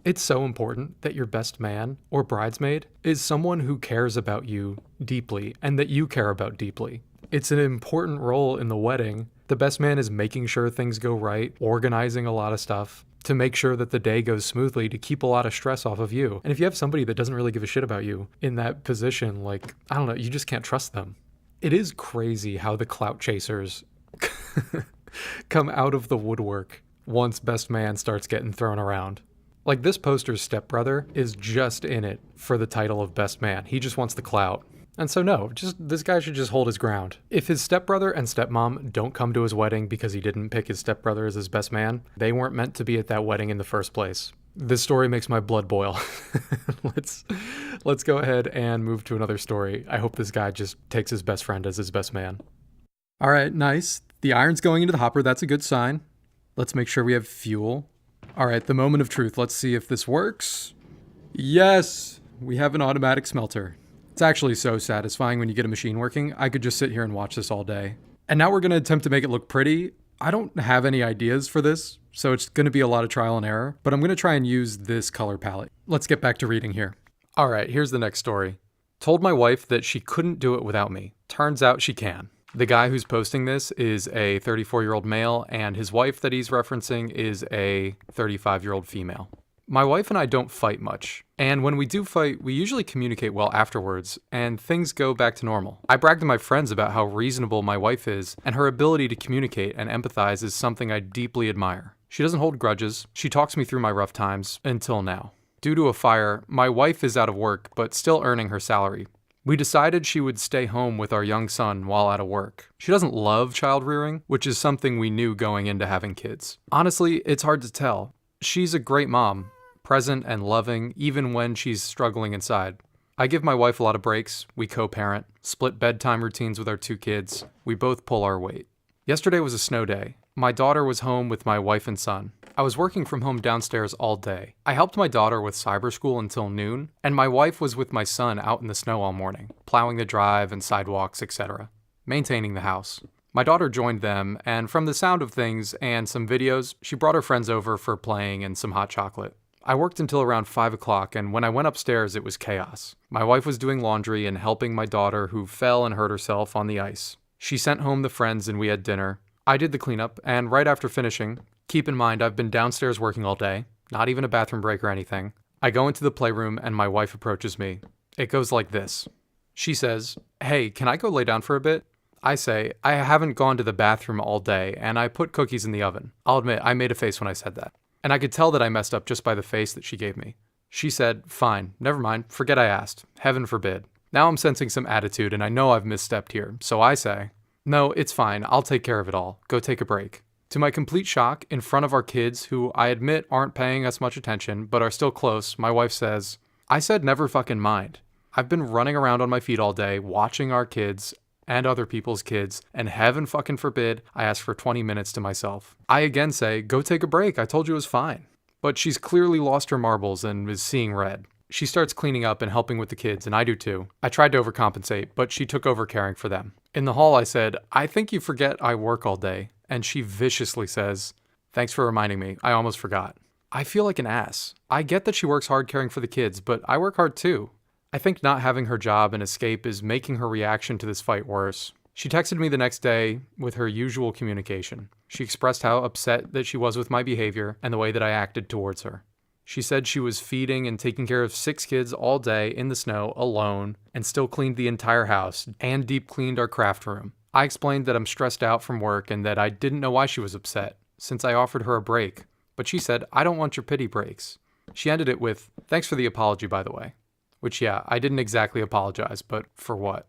It's so important that your best man or bridesmaid is someone who cares about you deeply and that you care about deeply. It's an important role in the wedding. The best man is making sure things go right, organizing a lot of stuff to make sure that the day goes smoothly, to keep a lot of stress off of you. And if you have somebody that doesn't really give a shit about you in that position, like, I don't know, you just can't trust them. It is crazy how the clout chasers come out of the woodwork once best man starts getting thrown around. Like, this poster's stepbrother is just in it for the title of best man. He just wants the clout. And so no, this guy should just hold his ground. If his stepbrother and stepmom don't come to his wedding because he didn't pick his stepbrother as his best man, they weren't meant to be at that wedding in the first place. This story makes my blood boil. Let's go ahead and move to another story. I hope this guy just takes his best friend as his best man. All right, nice. The iron's going into the hopper. That's a good sign. Let's make sure we have fuel. All right, the moment of truth. Let's see if this works. Yes, we have an automatic smelter. It's actually so satisfying when you get a machine working. I could just sit here and watch this all day. And now we're going to attempt to make it look pretty. I don't have any ideas for this, so it's going to be a lot of trial and error, but I'm going to try and use this color palette. Let's get back to reading here. All right, here's the next story. Told my wife that she couldn't do it without me. Turns out she can. The guy who's posting this is a 34-year-old male, and his wife that he's referencing is a 35-year-old female. My wife and I don't fight much, and when we do fight, we usually communicate well afterwards, and things go back to normal. I brag to my friends about how reasonable my wife is, and her ability to communicate and empathize is something I deeply admire. She doesn't hold grudges. She talks me through my rough times, until now. Due to a fire, my wife is out of work, but still earning her salary. We decided she would stay home with our young son while out of work. She doesn't love child rearing, which is something we knew going into having kids. Honestly, it's hard to tell. She's a great mom. Present and loving, even when she's struggling inside. I give my wife a lot of breaks. We co-parent, split bedtime routines with our 2 kids. We both pull our weight. Yesterday was a snow day. My daughter was home with my wife and son. I was working from home downstairs all day. I helped my daughter with cyber school until noon, and my wife was with my son out in the snow all morning, plowing the drive and sidewalks, etc., maintaining the house. My daughter joined them, and from the sound of things and some videos, she brought her friends over for playing and some hot chocolate. I worked until around 5 o'clock, and when I went upstairs, it was chaos. My wife was doing laundry and helping my daughter, who fell and hurt herself on the ice. She sent home the friends and we had dinner. I did the cleanup, and right after finishing, keep in mind I've been downstairs working all day, not even a bathroom break or anything. I go into the playroom and my wife approaches me. It goes like this. She says, "Hey, can I go lay down for a bit?" I say, "I haven't gone to the bathroom all day and I put cookies in the oven." I'll admit, I made a face when I said that. And I could tell that I messed up just by the face that she gave me. She said, "Fine, never mind, forget I asked. Heaven forbid." Now I'm sensing some attitude and I know I've misstepped here, so I say, "No, it's fine, I'll take care of it all. Go take a break." To my complete shock, in front of our kids, who I admit aren't paying us much attention, but are still close, my wife says, "I said never fucking mind. I've been running around on my feet all day, watching our kids and other people's kids, and heaven fucking forbid I ask for 20 minutes to myself." I again say, "Go take a break, I told you it was fine." But she's clearly lost her marbles and is seeing red. She starts cleaning up and helping with the kids, and I do too. I tried to overcompensate, but she took over caring for them. In the hall, I said, "I think you forget I work all day." And she viciously says, "Thanks for reminding me, I almost forgot." I feel like an ass. I get that she works hard caring for the kids, but I work hard too. I think not having her job and escape is making her reaction to this fight worse. She texted me the next day with her usual communication. She expressed how upset that she was with my behavior and the way that I acted towards her. She said she was feeding and taking care of 6 kids all day in the snow alone and still cleaned the entire house and deep cleaned our craft room. I explained that I'm stressed out from work and that I didn't know why she was upset, since I offered her a break. But she said, "I don't want your pity breaks." She ended it with, "Thanks for the apology, by the way." Which, yeah, I didn't exactly apologize, but for what?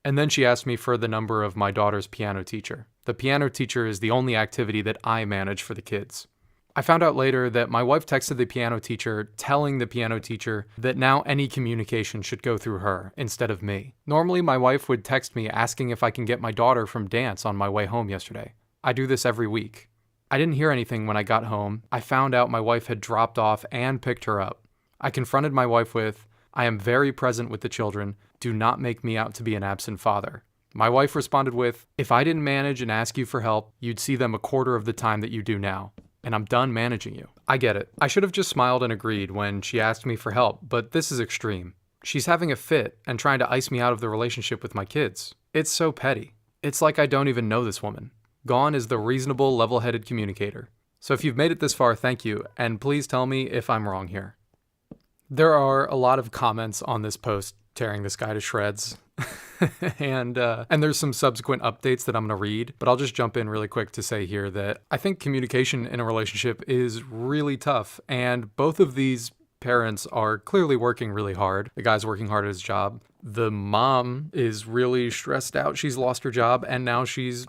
And then she asked me for the number of my daughter's piano teacher. The piano teacher is the only activity that I manage for the kids. I found out later that my wife texted the piano teacher telling the piano teacher that now any communication should go through her instead of me. Normally, my wife would text me asking if I can get my daughter from dance on my way home yesterday. I do this every week. I didn't hear anything when I got home. I found out my wife had dropped off and picked her up. I confronted my wife with, "I am very present with the children. Do not make me out to be an absent father." My wife responded with, "If I didn't manage and ask you for help, you'd see them a quarter of the time that you do now. And I'm done managing you." I get it. I should have just smiled and agreed when she asked me for help, but this is extreme. She's having a fit and trying to ice me out of the relationship with my kids. It's so petty. It's like I don't even know this woman. Gone is the reasonable, level-headed communicator. So if you've made it this far, thank you, and please tell me if I'm wrong here. There are a lot of comments on this post tearing this guy to shreds. and there's some subsequent updates that I'm going to read, but I'll just jump in really quick to say here that I think communication in a relationship is really tough, and both of these parents are clearly working really hard. The guy's working hard at his job. The mom is really stressed out. She's lost her job, and now she's,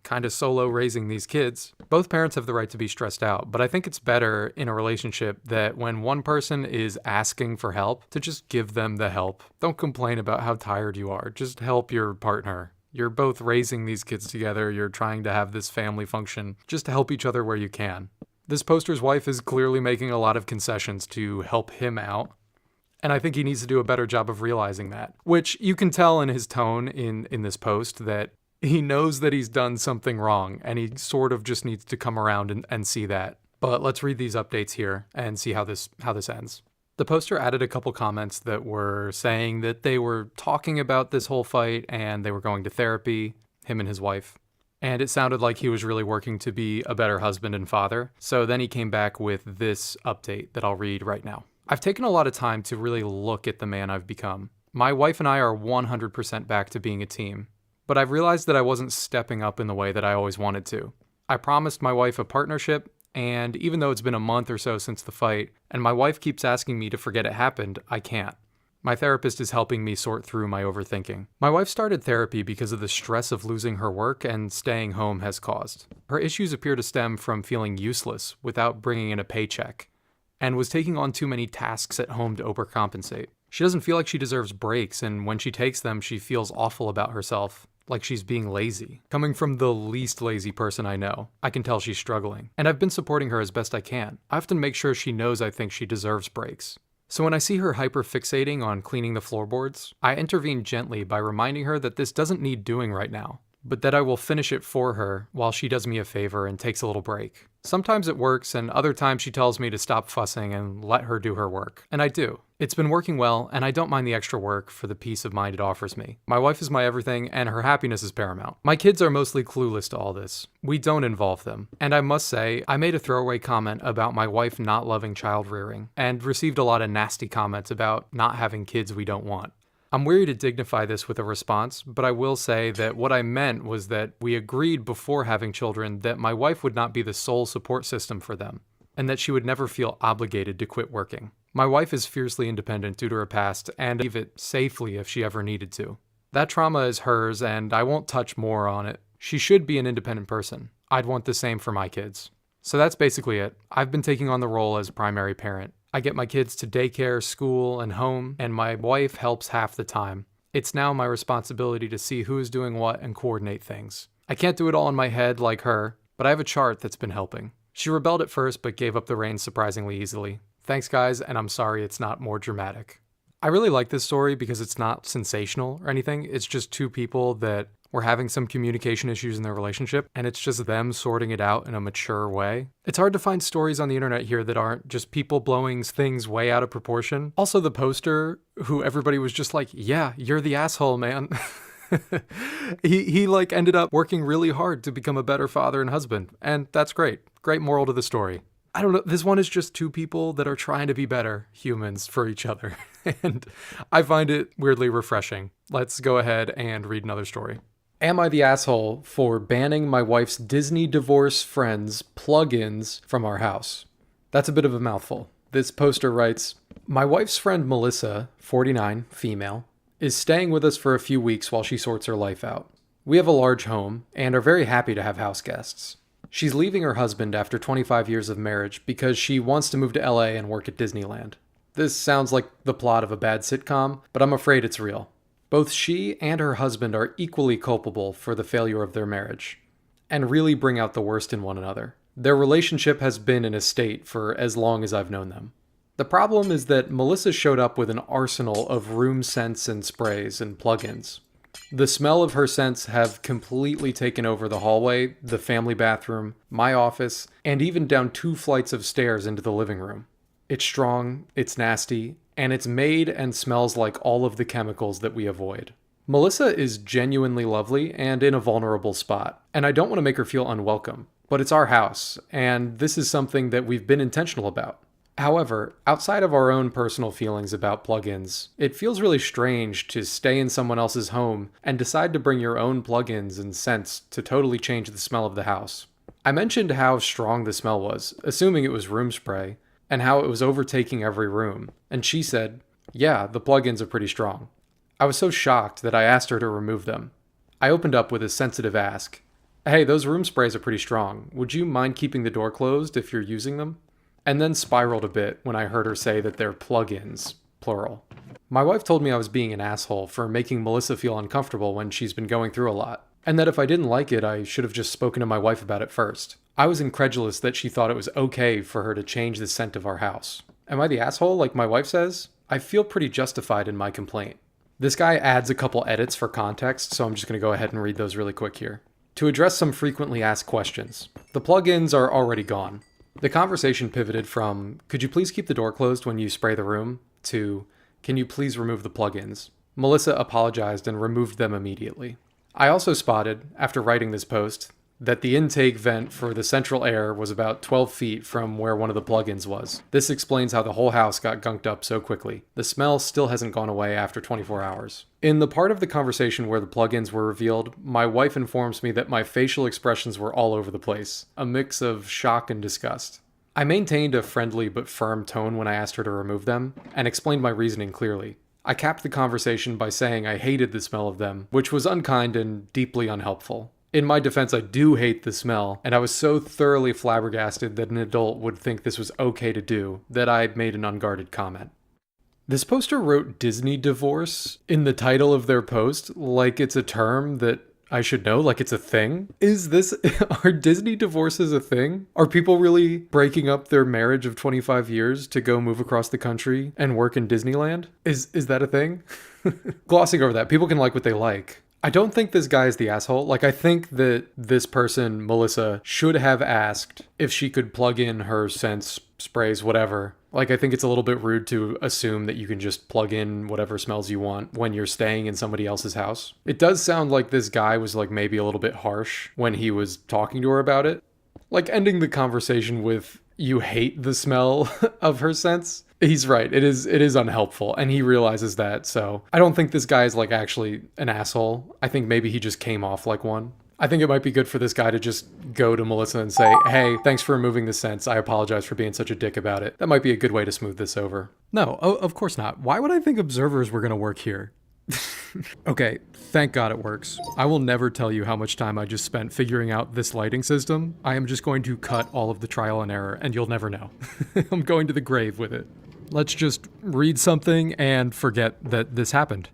kind of solo raising these kids. Both parents have the right to be stressed out, but I think it's better in a relationship that when one person is asking for help, to just give them the help. Don't complain about how tired you are. Just help your partner. You're both raising these kids together. You're trying to have this family function. Just help each other where you can. This poster's wife is clearly making a lot of concessions to help him out. And I think he needs to do a better job of realizing that, which you can tell in his tone in this post that he knows that he's done something wrong and he sort of just needs to come around and see that. But let's read these updates here and see how this ends. The poster added a couple comments that were saying that they were talking about this whole fight and they were going to therapy, him and his wife. And it sounded like he was really working to be a better husband and father. So then he came back with this update that I'll read right now. "I've taken a lot of time to really look at the man I've become. My wife and I are 100% back to being a team. But I've realized that I wasn't stepping up in the way that I always wanted to. I promised my wife a partnership, and even though it's been a month or so since the fight, and my wife keeps asking me to forget it happened, I can't. My therapist is helping me sort through my overthinking. My wife started therapy because of the stress of losing her work and staying home has caused. Her issues appear to stem from feeling useless without bringing in a paycheck, and was taking on too many tasks at home to overcompensate. She doesn't feel like she deserves breaks, and when she takes them, she feels awful about herself, like she's being lazy. Coming from the least lazy person I know, I can tell she's struggling, and I've been supporting her as best I can. I often make sure she knows I think she deserves breaks. So when I see her hyper-fixating on cleaning the floorboards, I intervene gently by reminding her that this doesn't need doing right now, but that I will finish it for her while she does me a favor and takes a little break. Sometimes it works, and other times she tells me to stop fussing and let her do her work. And I do. It's been working well, and I don't mind the extra work for the peace of mind it offers me. My wife is my everything, and her happiness is paramount. My kids are mostly clueless to all this. We don't involve them. And I must say, I made a throwaway comment about my wife not loving child rearing, and received a lot of nasty comments about not having kids we don't want. I'm weary to dignify this with a response, but I will say that what I meant was that we agreed before having children that my wife would not be the sole support system for them, and that she would never feel obligated to quit working. My wife is fiercely independent due to her past, and leave it safely if she ever needed to. That trauma is hers, and I won't touch more on it. She should be an independent person. I'd want the same for my kids. So that's basically it. I've been taking on the role as primary parent. I get my kids to daycare, school, and home, and my wife helps half the time. It's now my responsibility to see who is doing what and coordinate things. I can't do it all in my head like her, but I have a chart that's been helping. She rebelled at first, but gave up the reins surprisingly easily. Thanks, guys, and I'm sorry it's not more dramatic. I really like this story because it's not sensational or anything. It's just two people that were having some communication issues in their relationship, and it's just them sorting it out in a mature way. It's hard to find stories on the internet here that aren't just people blowing things way out of proportion. Also, the poster, who everybody was just like, yeah, you're the asshole, man. he like ended up working really hard to become a better father and husband, and that's great. Great moral to the story. I don't know, this one is just two people that are trying to be better humans for each other, and I find it weirdly refreshing. Let's go ahead and read another story. Am I the asshole for banning my wife's Disney divorce friends' plugins from our house? That's a bit of a mouthful. This poster writes, my wife's friend Melissa, 49, female, is staying with us for a few weeks while she sorts her life out. We have a large home and are very happy to have house guests. She's leaving her husband after 25 years of marriage because she wants to move to LA and work at Disneyland. This sounds like the plot of a bad sitcom, but I'm afraid it's real. Both she and her husband are equally culpable for the failure of their marriage, and really bring out the worst in one another. Their relationship has been in a state for as long as I've known them. The problem is that Melissa showed up with an arsenal of room scents and sprays and plugins. The smell of her scents have completely taken over the hallway, the family bathroom, my office, and even down 2 flights of stairs into the living room. It's strong, it's nasty, and it's made and smells like all of the chemicals that we avoid. Melissa is genuinely lovely and in a vulnerable spot, and I don't want to make her feel unwelcome, but it's our house, and this is something that we've been intentional about. However, outside of our own personal feelings about plugins, it feels really strange to stay in someone else's home and decide to bring your own plugins and scents to totally change the smell of the house. I mentioned how strong the smell was, assuming it was room spray, and how it was overtaking every room, and she said, yeah, the plugins are pretty strong. I was so shocked that I asked her to remove them. I opened up with a sensitive ask. Hey, those room sprays are pretty strong. Would you mind keeping the door closed if you're using them? And then spiraled a bit when I heard her say that they're plugins, plural. My wife told me I was being an asshole for making Melissa feel uncomfortable when she's been going through a lot, and that if I didn't like it, I should have just spoken to my wife about it first. I was incredulous that she thought it was okay for her to change the scent of our house. Am I the asshole, like my wife says? I feel pretty justified in my complaint. This guy adds a couple edits for context, so I'm just going to go ahead and read those really quick here. To address some frequently asked questions. The plugins are already gone. The conversation pivoted from, could you please keep the door closed when you spray the room, to, can you please remove the plugins? Melissa apologized and removed them immediately. I also spotted, after writing this post, that the intake vent for the central air was about 12 feet from where one of the plugins was. This explains how the whole house got gunked up so quickly. The smell still hasn't gone away after 24 hours. In the part of the conversation where the plugins were revealed, my wife informs me that my facial expressions were all over the place, a mix of shock and disgust. I maintained a friendly but firm tone when I asked her to remove them, and explained my reasoning clearly. I capped the conversation by saying I hated the smell of them, which was unkind and deeply unhelpful. In my defense, I do hate the smell, and I was so thoroughly flabbergasted that an adult would think this was okay to do that I made an unguarded comment. This poster wrote Disney divorce in the title of their post like it's a term that I should know, like it's a thing. Are Disney divorces a thing? Are people really breaking up their marriage of 25 years to go move across the country and work in Disneyland? Is that a thing? Glossing over that, people can like what they like. I don't think this guy is the asshole. Like, I think that this person, Melissa, should have asked if she could plug in her scents, sprays, whatever, Like, I think it's a little bit rude to assume that you can just plug in whatever smells you want when you're staying in somebody else's house. It does sound like this guy was like maybe a little bit harsh when he was talking to her about it. Like ending the conversation with, "You hate the smell of her scents." He's right. It is unhelpful, and he realizes that. So I don't think this guy is like actually an asshole. I think maybe he just came off like one. I think it might be good for this guy to just go to Melissa and say, "Hey, thanks for removing the scents. I apologize for being such a dick about it." That might be a good way to smooth this over. No, of course not. Why would I think observers were going to work here? Okay, thank God it works. I will never tell you how much time I just spent figuring out this lighting system. I am just going to cut all of the trial and error, and you'll never know. I'm going to the grave with it. Let's just read something and forget that this happened.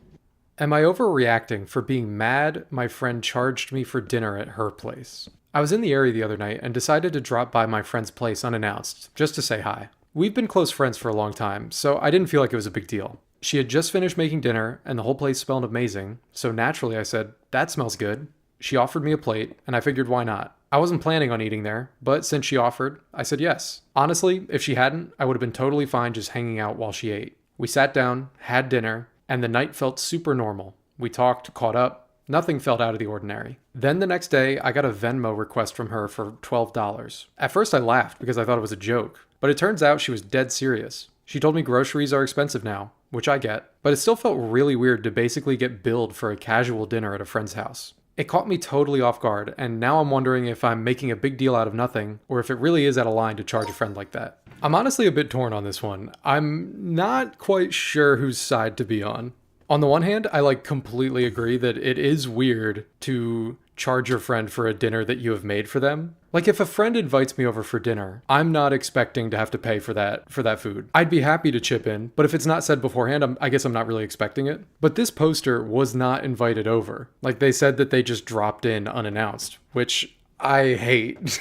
Am I overreacting for being mad my friend charged me for dinner at her place? I was in the area the other night and decided to drop by my friend's place unannounced, just to say hi. We've been close friends for a long time, so I didn't feel like it was a big deal. She had just finished making dinner, and the whole place smelled amazing, so naturally I said, "That smells good." She offered me a plate, and I figured why not. I wasn't planning on eating there, but since she offered, I said yes. Honestly, if she hadn't, I would have been totally fine just hanging out while she ate. We sat down, had dinner, and the night felt super normal. We talked, caught up, nothing felt out of the ordinary. Then the next day, I got a Venmo request from her for $12. At first I laughed because I thought it was a joke, but it turns out she was dead serious. She told me groceries are expensive now, which I get, but it still felt really weird to basically get billed for a casual dinner at a friend's house. It caught me totally off guard, and now I'm wondering if I'm making a big deal out of nothing, or if it really is out of line to charge a friend like that. I'm honestly a bit torn on this one. I'm not quite sure whose side to be on. On the one hand, I completely agree that it is weird to charge your friend for a dinner that you have made for them. Like if a friend invites me over for dinner, I'm not expecting to have to pay for that food. I'd be happy to chip in, but if it's not said beforehand, I guess I'm not really expecting it. But this poster was not invited over. Like they said that they just dropped in unannounced, which I hate.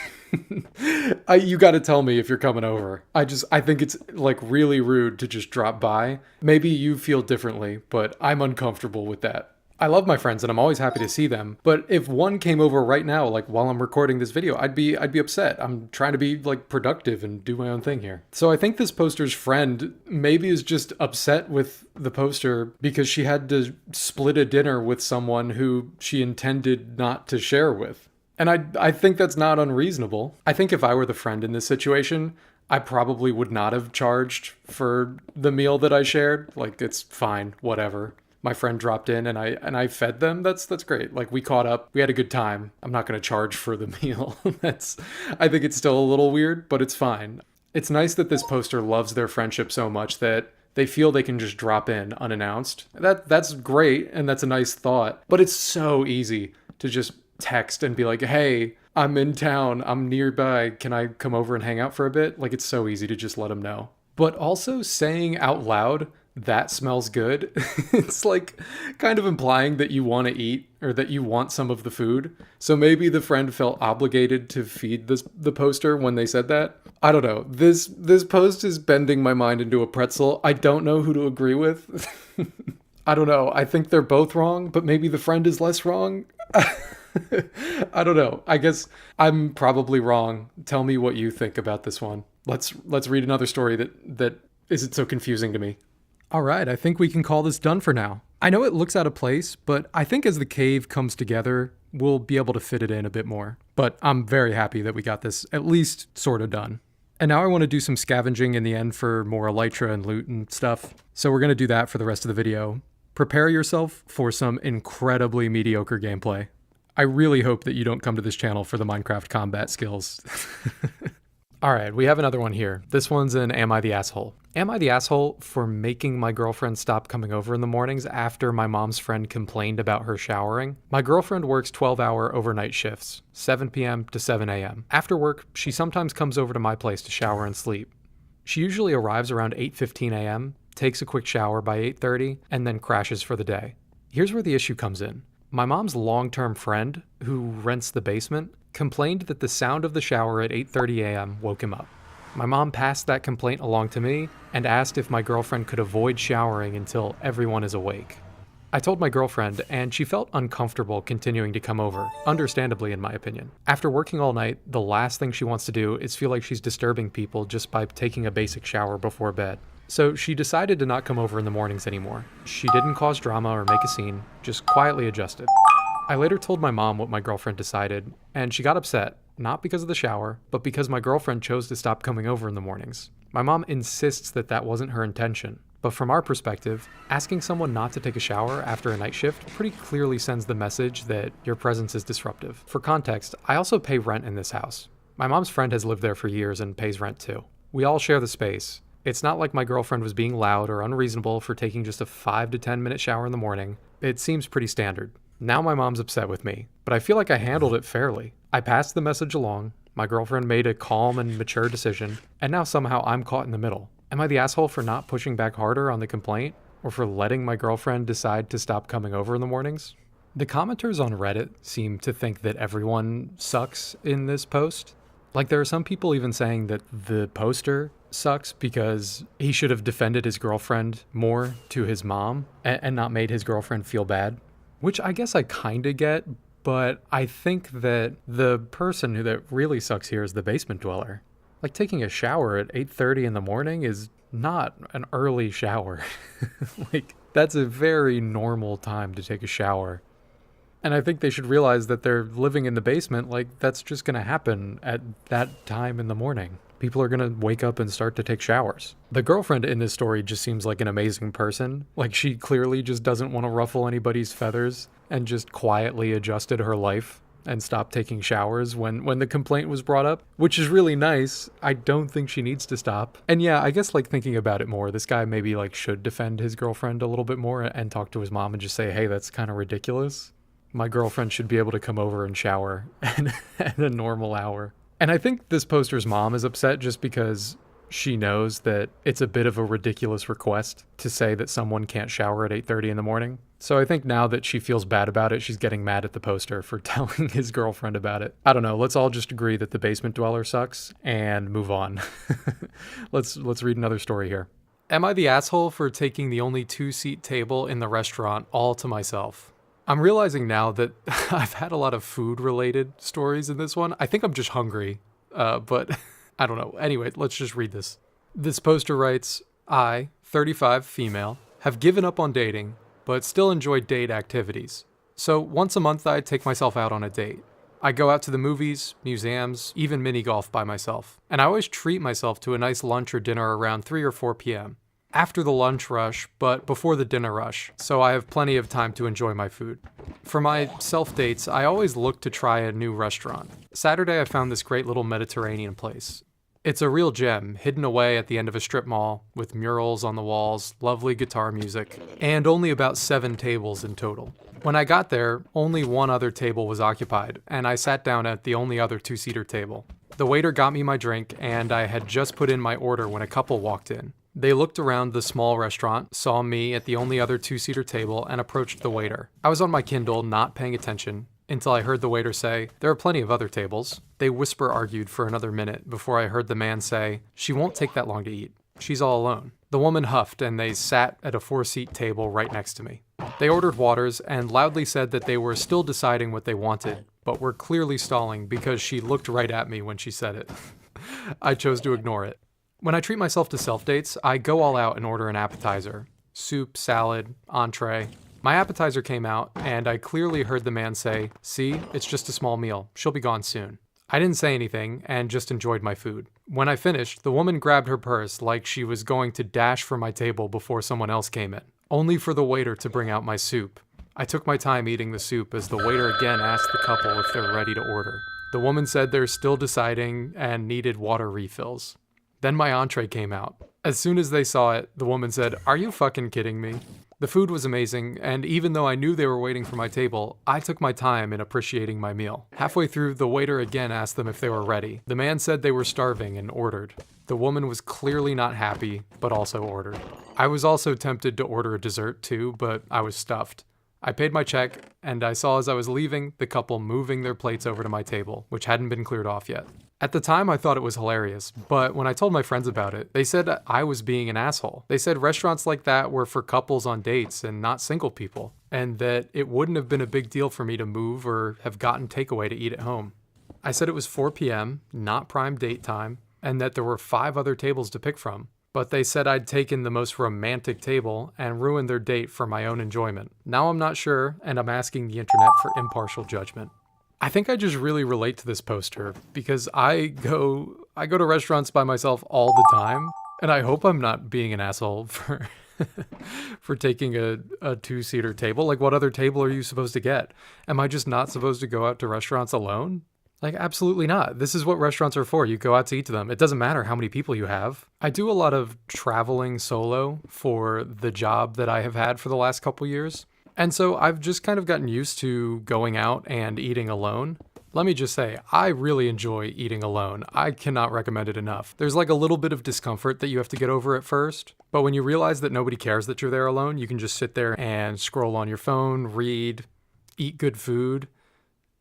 You got to tell me if you're coming over. I think it's really rude to just drop by. Maybe you feel differently, but I'm uncomfortable with that. I love my friends and I'm always happy to see them, but if one came over right now, while I'm recording this video, I'd be upset. I'm trying to be productive and do my own thing here. So I think this poster's friend maybe is just upset with the poster because she had to split a dinner with someone who she intended not to share with. And I think that's not unreasonable. I think if I were the friend in this situation, I probably would not have charged for the meal that I shared. It's fine, whatever. My friend dropped in and I fed them. That's great. We caught up. We had a good time. I'm not going to charge for the meal. I think it's still a little weird, but it's fine. It's nice that this poster loves their friendship so much that they feel they can just drop in unannounced. That's great and that's a nice thought, but it's so easy to just text and be like, "Hey, I'm in town. I'm nearby. Can I come over and hang out for a bit?" It's so easy to just let them know. But also saying out loud, "That smells good," it's kind of implying that you want to eat or that you want some of the food. So maybe the friend felt obligated to feed the poster when they said that. I don't know. This post is bending my mind into a pretzel. I don't know who to agree with. I don't know. I think they're both wrong, but maybe the friend is less wrong. I don't know. I guess I'm probably wrong. Tell me what you think about this one. Let's read another story that isn't so confusing to me. All right, I think we can call this done for now. I know it looks out of place, but I think as the cave comes together, we'll be able to fit it in a bit more. But I'm very happy that we got this at least sort of done. And now I want to do some scavenging in the end for more elytra and loot and stuff. So we're going to do that for the rest of the video. Prepare yourself for some incredibly mediocre gameplay. I really hope that you don't come to this channel for the Minecraft combat skills. All right, we have another one here. This one's an Am I the Asshole? Am I the asshole for making my girlfriend stop coming over in the mornings after my mom's friend complained about her showering? My girlfriend works 12-hour overnight shifts, 7 p.m. to 7 a.m. After work, she sometimes comes over to my place to shower and sleep. She usually arrives around 8:15 a.m., takes a quick shower by 8:30, and then crashes for the day. Here's where the issue comes in. My mom's long-term friend, who rents the basement, complained that the sound of the shower at 8:30 a.m. woke him up. My mom passed that complaint along to me and asked if my girlfriend could avoid showering until everyone is awake. I told my girlfriend, and she felt uncomfortable continuing to come over, understandably in my opinion. After working all night, the last thing she wants to do is feel like she's disturbing people just by taking a basic shower before bed. So she decided to not come over in the mornings anymore. She didn't cause drama or make a scene, just quietly adjusted. I later told my mom what my girlfriend decided, and she got upset, not because of the shower, but because my girlfriend chose to stop coming over in the mornings. My mom insists that that wasn't her intention. But from our perspective, asking someone not to take a shower after a night shift pretty clearly sends the message that your presence is disruptive. For context, I also pay rent in this house. My mom's friend has lived there for years and pays rent too. We all share the space. It's not like my girlfriend was being loud or unreasonable for taking just a 5 to 10 minute shower in the morning. It seems pretty standard. Now my mom's upset with me, but I feel like I handled it fairly. I passed the message along, my girlfriend made a calm and mature decision, and now somehow I'm caught in the middle. Am I the asshole for not pushing back harder on the complaint, or for letting my girlfriend decide to stop coming over in the mornings? The commenters on Reddit seem to think that everyone sucks in this post. Like, there are some people even saying that the poster sucks because he should have defended his girlfriend more to his mom and not made his girlfriend feel bad, which I guess I kinda get, but I think that the person that really sucks here is the basement dweller. Like, taking a shower at 8:30 in the morning is not an early shower. Like, that's a very normal time to take a shower. And I think they should realize that they're living in the basement, like, that's just gonna happen at that time in the morning. People are gonna wake up and start to take showers. The girlfriend in this story just seems like an amazing person. Like, she clearly just doesn't want to ruffle anybody's feathers and just quietly adjusted her life and stopped taking showers when the complaint was brought up, which is really nice. I don't think she needs to stop. And yeah, I guess, like, thinking about it more, this guy maybe, like, should defend his girlfriend a little bit more and talk to his mom and just say, hey, that's kind of ridiculous. My girlfriend should be able to come over and shower at a normal hour. And I think this poster's mom is upset just because she knows that it's a bit of a ridiculous request to say that someone can't shower at 8:30 in the morning. So I think now that she feels bad about it, she's getting mad at the poster for telling his girlfriend about it. I don't know, let's all just agree that the basement dweller sucks and move on. Let's read another story here. Am I the asshole for taking the only 2-seat table in the restaurant all to myself? I'm realizing now that I've had a lot of food-related stories in this one. I think I'm just hungry, but I don't know. Anyway, let's just read this. This poster writes, I, 35 female, have given up on dating, but still enjoy date activities. So once a month I take myself out on a date. I go out to the movies, museums, even mini golf by myself. And I always treat myself to a nice lunch or dinner around 3 or 4 p.m. After the lunch rush, but before the dinner rush, so I have plenty of time to enjoy my food. For my self-dates, I always look to try a new restaurant. Saturday I found this great little Mediterranean place. It's a real gem, hidden away at the end of a strip mall, with murals on the walls, lovely guitar music, and only about 7 tables in total. When I got there, only one other table was occupied, and I sat down at the only other 2-seater table. The waiter got me my drink, and I had just put in my order when a couple walked in. They looked around the small restaurant, saw me at the only other 2-seater table, and approached the waiter. I was on my Kindle, not paying attention, until I heard the waiter say, there are plenty of other tables. They whisper argued for another minute before I heard the man say, she won't take that long to eat. She's all alone. The woman huffed, and they sat at a 4-seat table right next to me. They ordered waters and loudly said that they were still deciding what they wanted, but were clearly stalling because she looked right at me when she said it. I chose to ignore it. When I treat myself to self-dates, I go all out and order an appetizer. Soup, salad, entree. My appetizer came out, and I clearly heard the man say, see, it's just a small meal. She'll be gone soon. I didn't say anything, and just enjoyed my food. When I finished, the woman grabbed her purse like she was going to dash for my table before someone else came in, only for the waiter to bring out my soup. I took my time eating the soup as the waiter again asked the couple if they're ready to order. The woman said they're still deciding and needed water refills. Then my entree came out. As soon as they saw it, the woman said, are you fucking kidding me? The food was amazing, and even though I knew they were waiting for my table, I took my time in appreciating my meal. Halfway through, the waiter again asked them if they were ready. The man said they were starving and ordered. The woman was clearly not happy, but also ordered. I was also tempted to order a dessert too, but I was stuffed. I paid my check, and I saw as I was leaving the couple moving their plates over to my table, which hadn't been cleared off yet. At the time, I thought it was hilarious, but when I told my friends about it, they said I was being an asshole. They said restaurants like that were for couples on dates and not single people. and that it wouldn't have been a big deal for me to move or have gotten takeaway to eat at home. I said it was 4 p.m., not prime date time, and that there were 5 other tables to pick from. But they said I'd taken the most romantic table and ruined their date for my own enjoyment. Now I'm not sure, and I'm asking the internet for impartial judgment. I think I just really relate to this poster because I go to restaurants by myself all the time, and I hope I'm not being an asshole for for taking a 2-seater table. Like, what other table are you supposed to get? Am I just not supposed to go out to restaurants alone? Like, absolutely not. This is what restaurants are for. You go out to eat to them. It doesn't matter how many people you have. I do a lot of traveling solo for the job that I have had for the last couple years. And so I've just kind of gotten used to going out and eating alone. Let me just say, I really enjoy eating alone. I cannot recommend it enough. There's like a little bit of discomfort that you have to get over at first, but when you realize that nobody cares that you're there alone, you can just sit there and scroll on your phone, read, eat good food,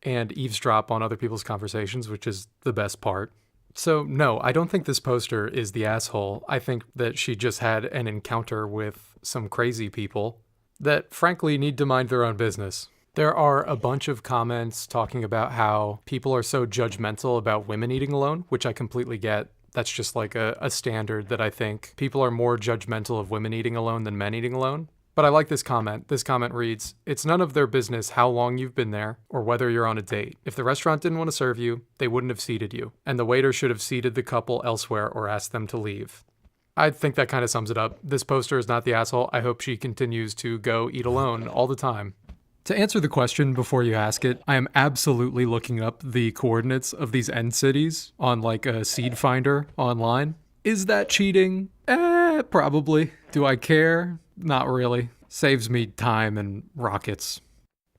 and eavesdrop on other people's conversations, which is the best part. So no, I don't think this poster is the asshole. I think that she just had an encounter with some crazy people that frankly need to mind their own business. There are a bunch of comments talking about how people are so judgmental about women eating alone, which I completely get. That's just like a standard that I think people are more judgmental of women eating alone than men eating alone. But I like this comment. This comment reads, "It's none of their business how long you've been there or whether you're on a date. If the restaurant didn't want to serve you, they wouldn't have seated you. And the waiter should have seated the couple elsewhere or asked them to leave." I think that kind of sums it up. This poster is not the asshole. I hope she continues to go eat alone all the time. To answer the question before you ask it, I am absolutely looking up the coordinates of these end cities on like a seed finder online. Is that cheating? Probably. Do I care? Not really. Saves me time and rockets.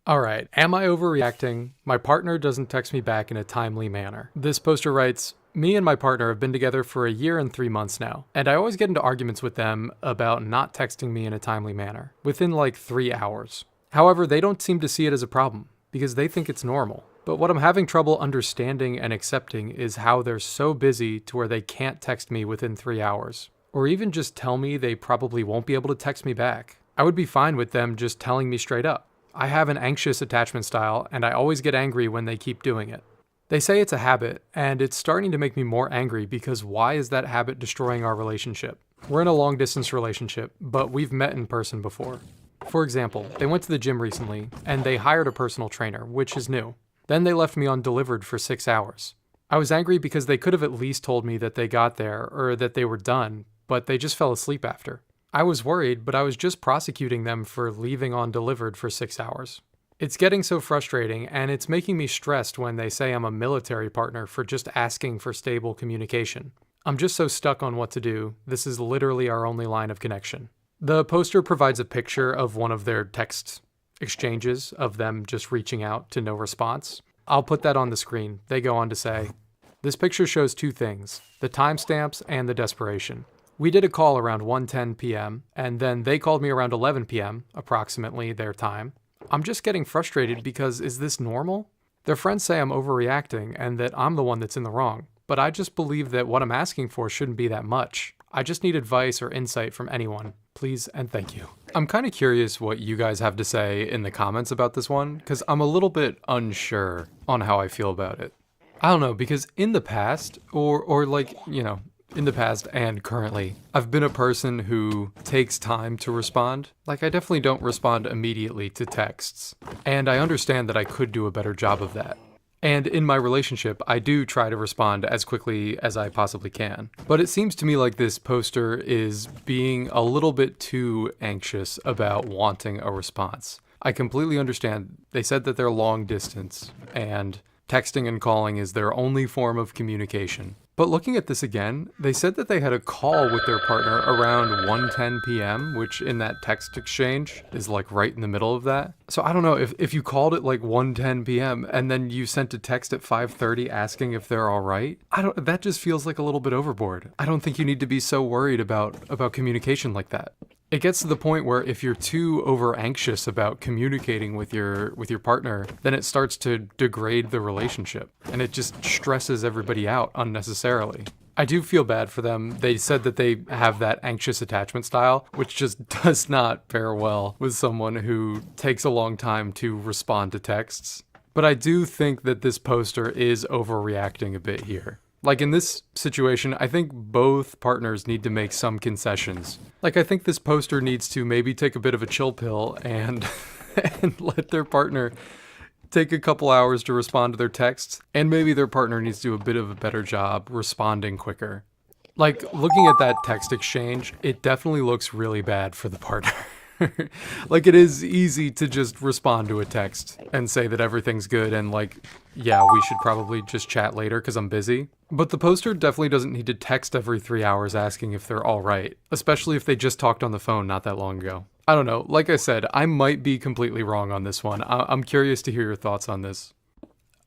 All right, am I overreacting? My partner doesn't text me back in a timely manner. This poster writes, "Me and my partner have been together for a year and 3 months now, and I always get into arguments with them about not texting me in a timely manner, within like 3 hours. However, they don't seem to see it as a problem, because they think it's normal. But what I'm having trouble understanding and accepting is how they're so busy to where they can't text me within 3 hours. Or even just tell me they probably won't be able to text me back. I would be fine with them just telling me straight up. I have an anxious attachment style, and I always get angry when they keep doing it. They say it's a habit, and it's starting to make me more angry because why is that habit destroying our relationship? We're in a long-distance relationship, but we've met in person before. For example, they went to the gym recently, and they hired a personal trainer, which is new. Then they left me undelivered for 6 hours. I was angry because they could have at least told me that they got there, or that they were done, but they just fell asleep after. I was worried, but I was just prosecuting them for leaving undelivered for 6 hours. It's getting so frustrating, and it's making me stressed when they say I'm a military partner for just asking for stable communication. I'm just so stuck on what to do. This is literally our only line of connection. The poster provides a picture of one of their text exchanges of them just reaching out to no response. I'll put that on the screen. They go on to say, "This picture shows 2 things, the timestamps and the desperation. We did a call around 1:10 p.m., and then they called me around 11 p.m., approximately their time. I'm just getting frustrated because is this normal? Their friends say I'm overreacting and that I'm the one that's in the wrong, but I just believe that what I'm asking for shouldn't be that much. I just need advice or insight from anyone. Please and thank you." I'm kind of curious what you guys have to say in the comments about this one, because I'm a little bit unsure on how I feel about it. I don't know, because in the past, or like, you know, in the past and currently, I've been a person who takes time to respond. Like, I definitely don't respond immediately to texts. And I understand that I could do a better job of that. And in my relationship, I do try to respond as quickly as I possibly can. But it seems to me like this poster is being a little bit too anxious about wanting a response. I completely understand. They said that they're long distance, and texting and calling is their only form of communication. But looking at this again, they said that they had a call with their partner around 1:10 p.m., which in that text exchange is like right in the middle of that. So I don't know, if you called it like 1:10 p.m. and then you sent a text at 5:30 asking if they're all right, that just feels like a little bit overboard. I don't think you need to be so worried about communication like that. It gets to the point where if you're too over anxious about communicating with your partner, then it starts to degrade the relationship and it just stresses everybody out unnecessarily. I do feel bad for them. They said that they have that anxious attachment style, which just does not pair well with someone who takes a long time to respond to texts. But I do think that this poster is overreacting a bit here. Like in this situation, I think both partners need to make some concessions. Like I think this poster needs to maybe take a bit of a chill pill and and let their partner take a couple hours to respond to their texts, and maybe their partner needs to do a bit of a better job responding quicker. Like, looking at that text exchange, it definitely looks really bad for the partner. Like, it is easy to just respond to a text and say that everything's good and like, yeah, we should probably just chat later because I'm busy. But the poster definitely doesn't need to text every 3 hours asking if they're all right, especially if they just talked on the phone not that long ago. I don't know. Like I said, I might be completely wrong on this one. I'm curious to hear your thoughts on this.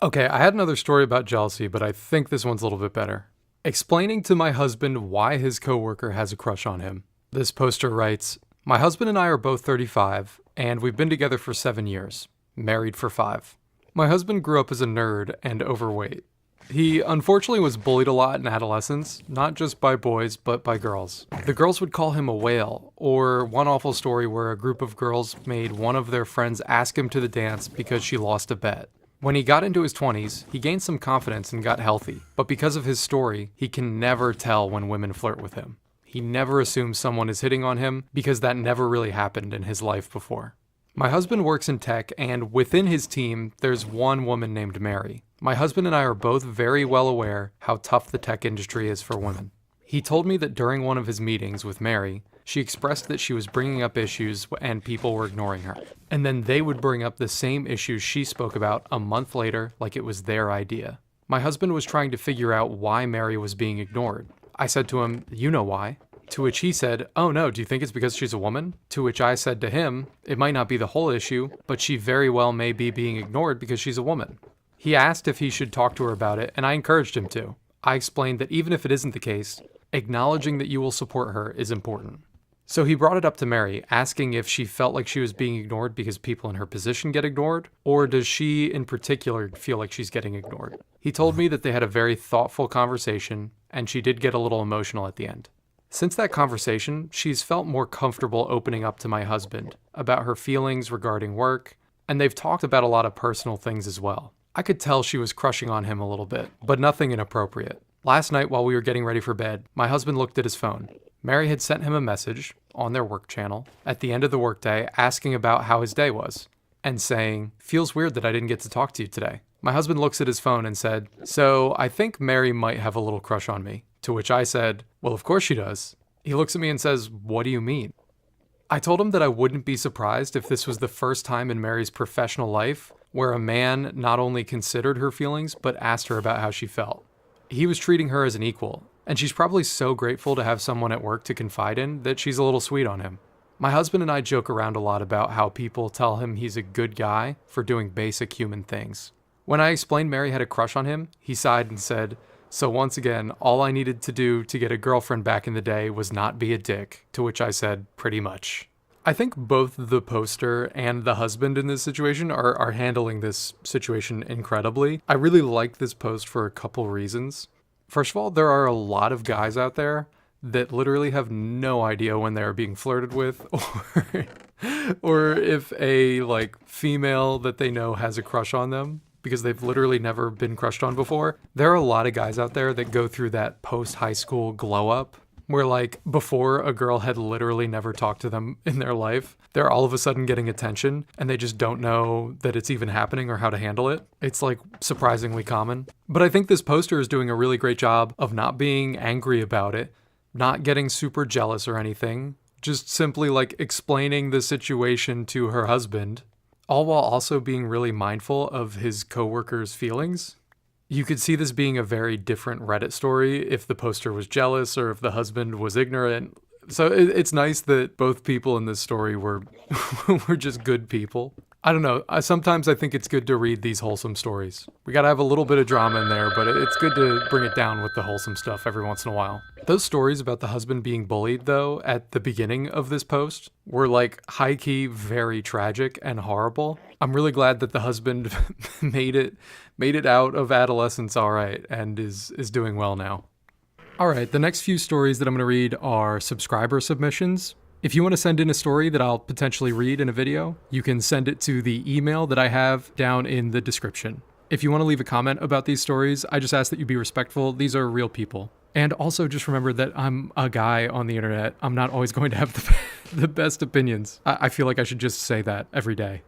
Okay, I had another story about jealousy, but I think this one's a little bit better. Explaining to my husband why his coworker has a crush on him. This poster writes, "My husband and I are both 35, and we've been together for 7 years, married for 5. My husband grew up as a nerd and overweight. He unfortunately was bullied a lot in adolescence, not just by boys, but by girls. The girls would call him a whale, or one awful story where a group of girls made one of their friends ask him to the dance because she lost a bet. When he got into his 20s, he gained some confidence and got healthy, but because of his story, he can never tell when women flirt with him. He never assumes someone is hitting on him because that never really happened in his life before. My husband works in tech, and within his team, there's one woman named Mary. My husband and I are both very well aware how tough the tech industry is for women. He told me that during one of his meetings with Mary, she expressed that she was bringing up issues and people were ignoring her. And then they would bring up the same issues she spoke about a month later like it was their idea. My husband was trying to figure out why Mary was being ignored. I said to him, "You know why?" To which he said, "Oh no, do you think it's because she's a woman?" To which I said to him, "It might not be the whole issue, but she very well may be being ignored because she's a woman." He asked if he should talk to her about it, and I encouraged him to. I explained that even if it isn't the case, acknowledging that you will support her is important. So he brought it up to Mary, asking if she felt like she was being ignored because people in her position get ignored, or does she in particular feel like she's getting ignored? He told me that they had a very thoughtful conversation, and she did get a little emotional at the end. Since that conversation, she's felt more comfortable opening up to my husband about her feelings regarding work, and they've talked about a lot of personal things as well. I could tell she was crushing on him a little bit, but nothing inappropriate. Last night while we were getting ready for bed, my husband looked at his phone. Mary had sent him a message on their work channel at the end of the workday asking about how his day was and saying, "Feels weird that I didn't get to talk to you today." My husband looks at his phone and said, "So I think Mary might have a little crush on me." To which I said, "Well, of course she does." He looks at me and says, "What do you mean?" I told him that I wouldn't be surprised if this was the first time in Mary's professional life where a man not only considered her feelings, but asked her about how she felt. He was treating her as an equal, and she's probably so grateful to have someone at work to confide in that she's a little sweet on him. My husband and I joke around a lot about how people tell him he's a good guy for doing basic human things. When I explained Mary had a crush on him, he sighed and said, "So once again, all I needed to do to get a girlfriend back in the day was not be a dick," to which I said, "Pretty much." I think both the poster and the husband in this situation are handling this situation incredibly. I really like this post for a couple reasons. First of all, there are a lot of guys out there that literally have no idea when they're being flirted with or if a female that they know has a crush on them because they've literally never been crushed on before. There are a lot of guys out there that go through that post-high school glow up where before a girl had literally never talked to them in their life, they're all of a sudden getting attention and they just don't know that it's even happening or how to handle it. It's surprisingly common. But I think this poster is doing a really great job of not being angry about it, not getting super jealous or anything, just simply explaining the situation to her husband, all while also being really mindful of his coworker's feelings. You could see this being a very different Reddit story if the poster was jealous or if the husband was ignorant. So it's nice that both people in this story were were just good people. I don't know. Sometimes I think it's good to read these wholesome stories. We gotta have a little bit of drama in there, but it's good to bring it down with the wholesome stuff every once in a while. Those stories about the husband being bullied, though, at the beginning of this post were high-key very tragic and horrible. I'm really glad that the husband made it out of adolescence all right and is doing well now. Alright, the next few stories that I'm going to read are subscriber submissions. If you want to send in a story that I'll potentially read in a video, you can send it to the email that I have down in the description. If you want to leave a comment about these stories, I just ask that you be respectful. These are real people. And also just remember that I'm a guy on the internet. I'm not always going to have the best opinions. I feel like I should just say that every day.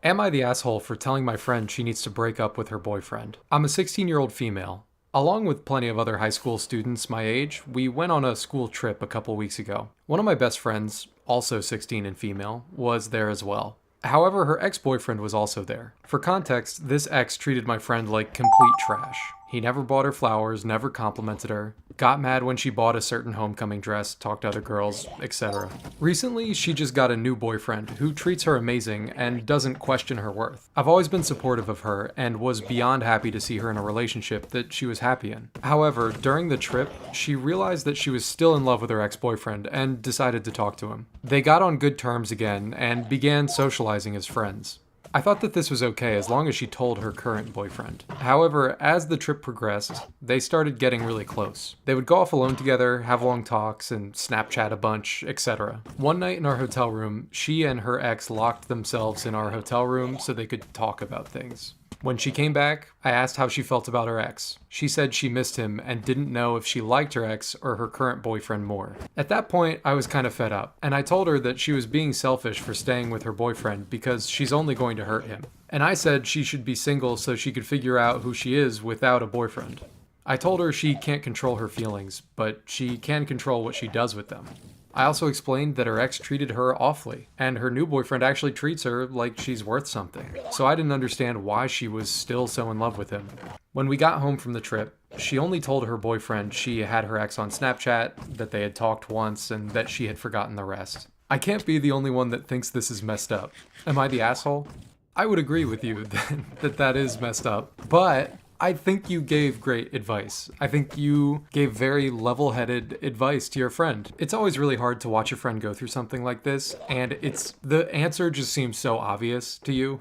Am I the asshole for telling my friend she needs to break up with her boyfriend? I'm a 16-year-old female. Along with plenty of other high school students my age, we went on a school trip a couple weeks ago. One of my best friends, also 16 and female, was there as well. However, her ex-boyfriend was also there. For context, this ex treated my friend like complete trash. He never bought her flowers, never complimented her, got mad when she bought a certain homecoming dress, talked to other girls, etc. Recently, she just got a new boyfriend who treats her amazing and doesn't question her worth. I've always been supportive of her and was beyond happy to see her in a relationship that she was happy in. However, during the trip, she realized that she was still in love with her ex-boyfriend and decided to talk to him. They got on good terms again and began socializing as friends. I thought that this was okay as long as she told her current boyfriend. However, as the trip progressed, they started getting really close. They would go off alone together, have long talks, and Snapchat a bunch, etc. One night in our hotel room, she and her ex locked themselves in our hotel room so they could talk about things. When she came back, I asked how she felt about her ex. She said she missed him and didn't know if she liked her ex or her current boyfriend more. At that point, I was kind of fed up, and I told her that she was being selfish for staying with her boyfriend because she's only going to hurt him. And I said she should be single so she could figure out who she is without a boyfriend. I told her she can't control her feelings, but she can control what she does with them. I also explained that her ex treated her awfully, and her new boyfriend actually treats her like she's worth something. So I didn't understand why she was still so in love with him. When we got home from the trip, she only told her boyfriend she had her ex on Snapchat, that they had talked once, and that she had forgotten the rest. I can't be the only one that thinks this is messed up. Am I the asshole? I would agree with you that is messed up, but I think you gave great advice. I think you gave very level-headed advice to your friend. It's always really hard to watch your friend go through something like this, and the answer just seems so obvious to you.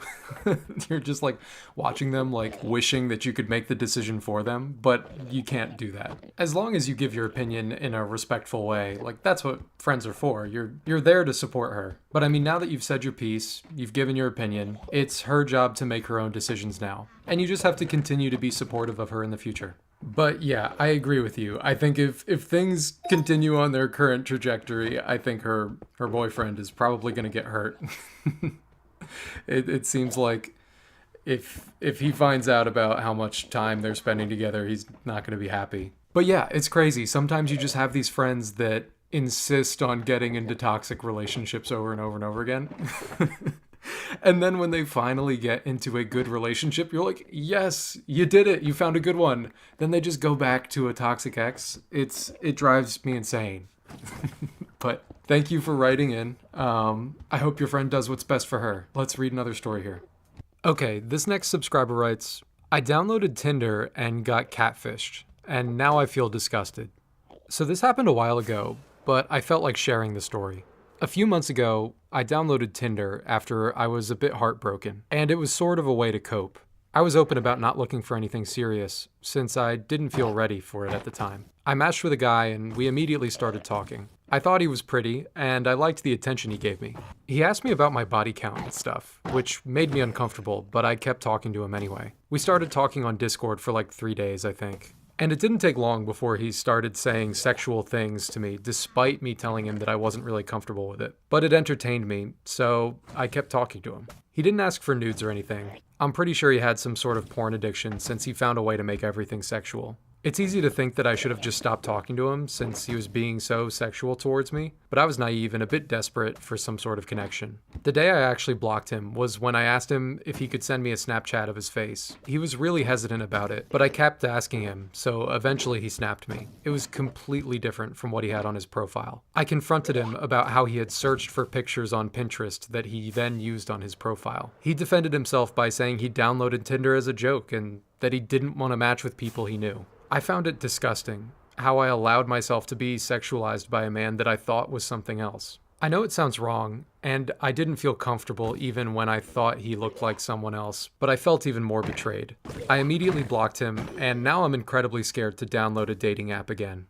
You're just like watching them, like wishing that you could make the decision for them, but you can't do that. As long as you give your opinion in a respectful way, like that's what friends are for. You're there to support her. But I mean, now that you've said your piece, you've given your opinion, it's her job to make her own decisions now. And you just have to continue to be supportive of her in the future. But yeah, I agree with you. I think if things continue on their current trajectory, I think her boyfriend is probably going to get hurt. It seems like if he finds out about how much time they're spending together, he's not going to be happy. But yeah, it's crazy. Sometimes you just have these friends that insist on getting into toxic relationships over and over and over again. And then when they finally get into a good relationship, you're like, yes, you did it. You found a good one. Then they just go back to a toxic ex. It drives me insane. But thank you for writing in. I hope your friend does what's best for her. Let's read another story here. Okay, this next subscriber writes, I downloaded Tinder and got catfished, and now I feel disgusted. So this happened a while ago, but I felt like sharing the story. A few months ago, I downloaded Tinder after I was a bit heartbroken, and it was sort of a way to cope. I was open about not looking for anything serious, since I didn't feel ready for it at the time. I matched with a guy and we immediately started talking. I thought he was pretty, and I liked the attention he gave me. He asked me about my body count and stuff, which made me uncomfortable, but I kept talking to him anyway. We started talking on Discord for like 3 days, I think. And it didn't take long before he started saying sexual things to me, despite me telling him that I wasn't really comfortable with it. But it entertained me, so I kept talking to him. He didn't ask for nudes or anything. I'm pretty sure he had some sort of porn addiction since he found a way to make everything sexual. It's easy to think that I should have just stopped talking to him since he was being so sexual towards me, but I was naive and a bit desperate for some sort of connection. The day I actually blocked him was when I asked him if he could send me a Snapchat of his face. He was really hesitant about it, but I kept asking him, so eventually he snapped me. It was completely different from what he had on his profile. I confronted him about how he had searched for pictures on Pinterest that he then used on his profile. He defended himself by saying he downloaded Tinder as a joke and that he didn't want to match with people he knew. I found it disgusting, how I allowed myself to be sexualized by a man that I thought was something else. I know it sounds wrong, and I didn't feel comfortable even when I thought he looked like someone else, but I felt even more betrayed. I immediately blocked him, and now I'm incredibly scared to download a dating app again.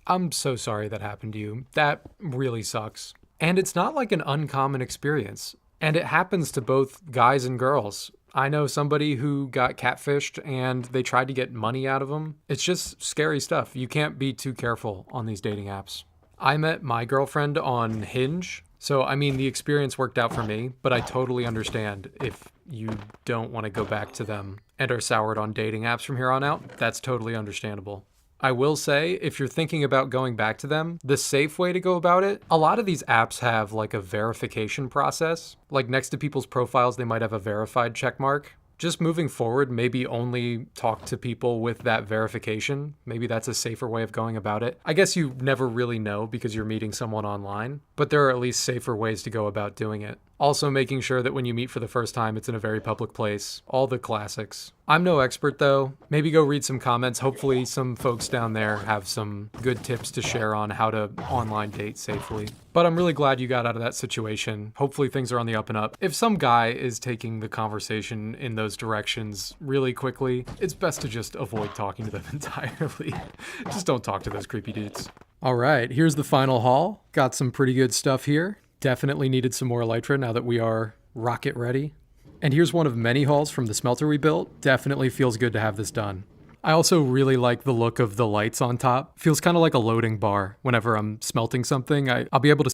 I'm so sorry that happened to you. That really sucks. And it's not like an uncommon experience. And it happens to both guys and girls. I know somebody who got catfished and they tried to get money out of them. It's just scary stuff. You can't be too careful on these dating apps. I met my girlfriend on Hinge. So, I mean, the experience worked out for me, but I totally understand if you don't want to go back to them and are soured on dating apps from here on out. That's totally understandable. I will say, if you're thinking about going back to them, the safe way to go about it, a lot of these apps have like a verification process. Like next to people's profiles, they might have a verified check mark. Just moving forward, maybe only talk to people with that verification. Maybe that's a safer way of going about it. I guess you never really know because you're meeting someone online, but there are at least safer ways to go about doing it. Also making sure that when you meet for the first time, it's in a very public place. All the classics. I'm no expert though. Maybe go read some comments. Hopefully some folks down there have some good tips to share on how to online date safely. But I'm really glad you got out of that situation. Hopefully things are on the up and up. If some guy is taking the conversation in those directions really quickly, it's best to just avoid talking to them entirely. Just don't talk to those creepy dudes. All right, here's the final haul. Got some pretty good stuff here. Definitely needed some more elytra now that we are rocket ready. And here's one of many hauls from the smelter we built. Definitely feels good to have this done. I also really like the look of the lights on top. Feels kind of like a loading bar. Whenever I'm smelting something, I'll be able to